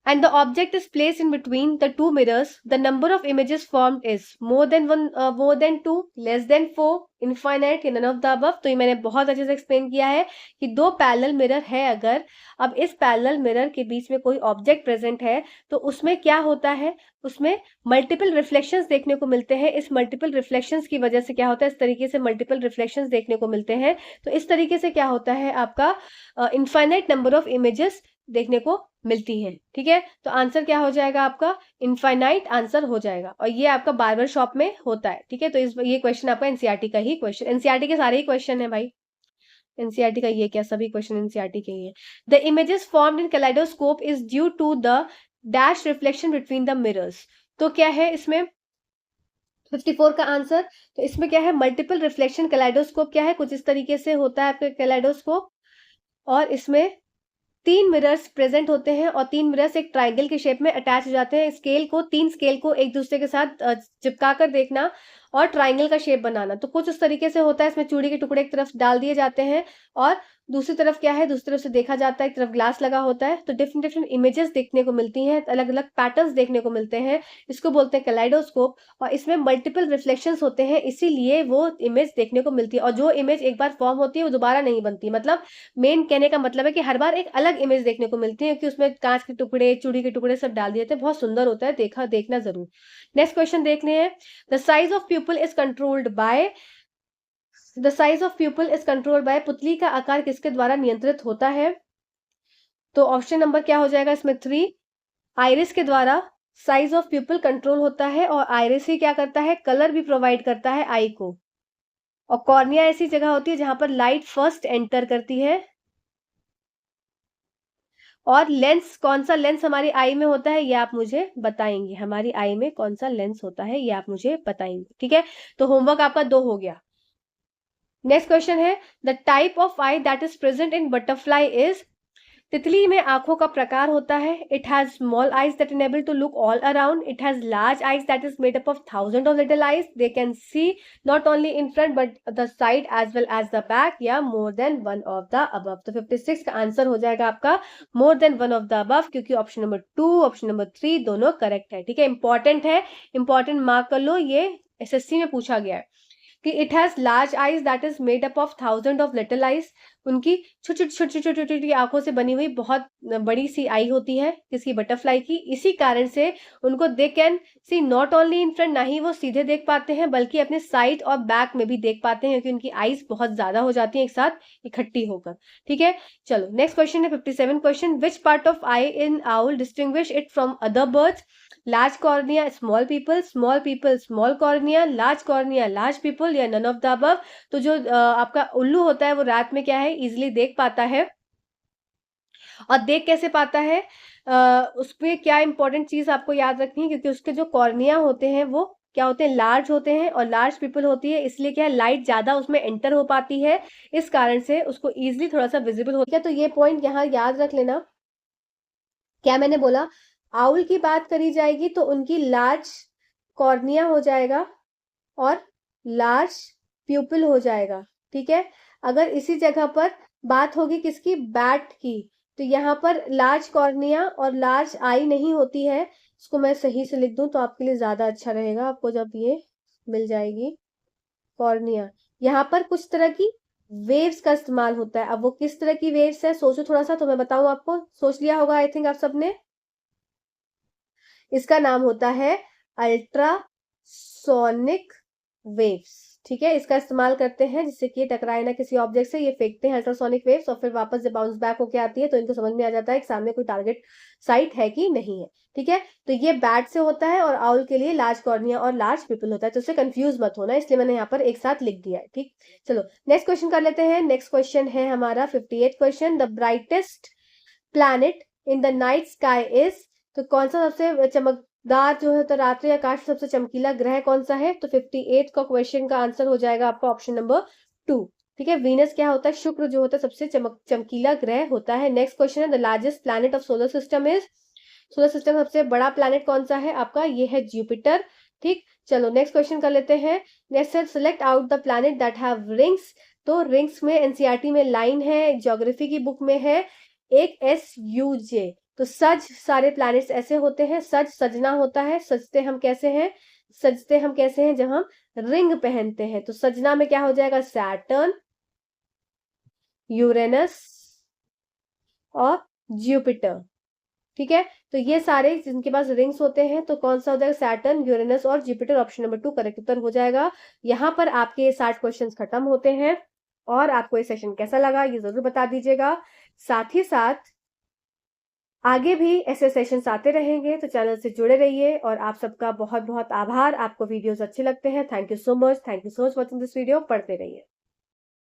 and the object is placed in between the two mirrors, the number of images formed is more than one, more than two, less than four, infinite, none of the above। तो ये मैंने बहुत अच्छे से explain किया है कि दो पैरेलल मिरर है अगर, अब इस पैरेलल मिरर के बीच में कोई ऑब्जेक्ट प्रेजेंट है तो उसमें क्या होता है, उसमें मल्टीपल रिफ्लेक्शंस देखने को मिलते हैं। इस मल्टीपल रिफ्लेक्शंस की वजह से क्या होता है, इस तरीके से मल्टीपल रिफ्लेक्शंस देखने को मिलते हैं। तो इस तरीके से क्या होता है, आपका इनफाइनाइट नंबर ऑफ इमेजेस देखने को मिलती है, ठीक है। तो आंसर क्या हो जाएगा आपका, इनफाइनाइट आंसर हो जाएगा, और ये आपका बार्बर शॉप में होता है, ठीक है। तो ये क्वेश्चन आपका एनसीईआरटी का ही क्वेश्चन, एनसीईआरटी के सारे ही क्वेश्चन है भाई, एनसीईआरटी का ये क्या, सभी क्वेश्चन एनसीईआरटी के ही है। The images formed in kaleidoscope is due to the dash reflection between the mirrors. तो क्या है इसमें 54 का आंसर, तो इसमें क्या है, मल्टीपल रिफ्लेक्शन कैलेडोस्कोप क्या है, कुछ इस तरीके से होता है आपका कैलेडोस्कोप, और इसमें 3 मिरर्स प्रेजेंट होते हैं और 3 मिरर्स एक ट्राइंगल के शेप में अटैच हो जाते हैं। स्केल को, 3 स्केल को एक दूसरे के साथ चिपका कर देखना और ट्राइंगल का शेप बनाना, तो कुछ उस तरीके से होता है। इसमें चूड़ी के टुकड़े एक तरफ डाल दिए जाते हैं और दूसरी तरफ क्या है, दूसरी तरफ से देखा जाता है, एक तरफ ग्लास लगा होता है, तो डिफरेंट डिफरेंट इमेजेस देखने को मिलती हैं, अलग अलग पैटर्न्स देखने को मिलते हैं, इसको बोलते हैं कैलाइडोस्कोप। और इसमें मल्टीपल रिफ्लेक्शंस होते हैं, इसीलिए वो इमेज देखने को मिलती है, और जो इमेज एक बार फॉर्म होती है वो दोबारा नहीं बनती। मतलब मेन कहने का मतलब है कि हर बार एक अलग इमेज देखने को मिलती है, कि उसमें कांच के टुकड़े, चूड़ी के टुकड़े सब डाल दिए थे, बहुत सुंदर होता है, देखना जरूर। नेक्स्ट क्वेश्चन देख रहे हैं, the size of pupil is controlled by, the size of pupil is controlled by, पुतली का आकार किसके द्वारा नियंत्रित होता है। तो ऑप्शन नंबर क्या हो जाएगा इसमें 3, आइरिस के द्वारा साइज ऑफ प्यूपल कंट्रोल होता है, और आइरिस ही क्या करता है, कलर भी प्रोवाइड करता है आई को। और कॉर्निया ऐसी जगह होती है जहां पर लाइट फर्स्ट एंटर करती है। और लेंस, कौन सा लेंस हमारी आई में होता है ये आप मुझे बताएंगे, हमारी आई में कौन सा लेंस होता है ये आप मुझे बताएंगे, ठीक है। तो होमवर्क आपका 2 हो गया। नेक्स्ट क्वेश्चन है, the type of eye that is present in butterfly is, तितली में आंखों का प्रकार होता है, it has small eyes that enable to look all around, it has large eyes that is made up of thousand of little eyes, they can see not only in front but the side as well as the back, या more than one of the above. तो 56 का answer हो जाएगा आपका मोर than one of the above, क्योंकि option number 2, option number 3 दोनों correct है, ठीक है। इंपॉर्टेंट है, इंपॉर्टेंट मार्क कर लो, ये एसएससी में पूछा गया है। कि it has large eyes that is made up of thousand of little eyes. उनकी छोटी छोटी छोटी छोटी छोटी आंखों से बनी हुई बहुत बड़ी सी आई होती है किसी बटरफ्लाई की। इसी कारण से उनको दे can see not only in front, ना ही वो सीधे देख पाते हैं बल्कि अपने साइड और बैक में भी देख पाते हैं, क्योंकि उनकी आईज बहुत ज्यादा हो जाती है एक साथ इकट्ठी होकर। ठीक है, चलो नेक्स्ट क्वेश्चन है 57 question. Which part of I in owl distinguish it from other birds? Large cornea small people small cornea, large people, या नन ऑफ द अबव। तो जो आपका उल्लू होता है वो रात में क्या है, इजिली देख पाता है। और देख कैसे पाता है, उस पर क्या इंपॉर्टेंट चीज आपको याद रखनी है, क्योंकि उसके जो कॉर्निया होते हैं वो क्या होते हैं, लार्ज होते हैं, और लार्ज पीपल होती है, इसलिए क्या है, लाइट ज्यादा उसमें एंटर हो पाती है, इस कारण से उसको इजिली थोड़ा सा विजिबल होता है। तो ये पॉइंट यहाँ याद रख लेना। क्या मैंने बोला, आउल की बात करी जाएगी तो उनकी लार्ज कॉर्निया हो जाएगा और लार्ज प्यूपिल हो जाएगा। ठीक है, अगर इसी जगह पर बात होगी किसकी, बैट की, तो यहाँ पर लार्ज कॉर्निया और लार्ज आई नहीं होती है। इसको मैं सही से लिख दूं तो आपके लिए ज्यादा अच्छा रहेगा, आपको जब ये मिल जाएगी कॉर्निया। यहाँ पर कुछ तरह की वेव्स का इस्तेमाल होता है। अब वो किस तरह की वेव्स है, सोचो थोड़ा सा तो मैं बताऊं आपको। सोच लिया होगा आई थिंक आप सबने। इसका नाम होता है अल्ट्रासोनिक वेव्स। ठीक है, इसका इस्तेमाल करते हैं जिससे कि ये टकराए ना किसी ऑब्जेक्ट से, ये फेंकते हैं अल्ट्रासोनिक वेव्स, और फिर वापस जब बाउंस बैक होके आती है तो इनको समझ में आ जाता है कि सामने कोई टारगेट साइट है कि नहीं है। ठीक है, तो ये बैट से होता है, और आउल के लिए लार्ज कॉर्निया और लार्ज पीपल होता है, तो उससे कंफ्यूज मत होना, इसलिए मैंने यहाँ पर एक साथ लिख दिया है। ठीक, चलो नेक्स्ट क्वेश्चन कर लेते हैं। नेक्स्ट क्वेश्चन है हमारा 58 question. The brightest planet in the night sky is, तो कौन सा सबसे चमकदार जो है तो रात्रि आकाश में सबसे चमकीला ग्रह कौन सा है? तो 58 का क्वेश्चन का आंसर हो जाएगा आपका ऑप्शन नंबर 2। ठीक है, वीनस क्या होता है, शुक्र जो होता है सबसे चमकीला ग्रह होता है। नेक्स्ट क्वेश्चन है the largest planet of solar system is, solar system सबसे बड़ा प्लैनेट कौन सा है आपका, ये है जुपिटर। ठीक, चलो नेक्स्ट क्वेश्चन कर लेते हैं। नेक्स्ट है select out the planet that have rings, तो रिंग्स में एनसीईआरटी में लाइन है, ज्योग्राफी की बुक में है एक SUJ। तो सज, सारे प्लैनेट्स ऐसे होते हैं, सजना होता है, सजते हम कैसे हैं जब हम रिंग पहनते हैं। तो सजना में क्या हो जाएगा, सैटर्न, यूरेनस और जुपिटर। ठीक है, तो ये सारे जिनके पास रिंग्स होते हैं तो कौन सा हो जाएगा, सैटर्न, यूरेनस और जुपिटर। ऑप्शन नंबर 2 करेक्ट उत्तर हो जाएगा। यहाँ पर आपके 60 क्वेश्चन खत्म होते हैं। और आपको ये सेशन कैसा लगा ये जरूर बता दीजिएगा। साथ ही साथ आगे भी ऐसे सेशंस आते रहेंगे, तो चैनल से जुड़े रहिए। और आप सबका बहुत बहुत आभार। आपको वीडियोस अच्छे लगते हैं, thank you so much, thank you so much watching this video. पढ़ते रहिए।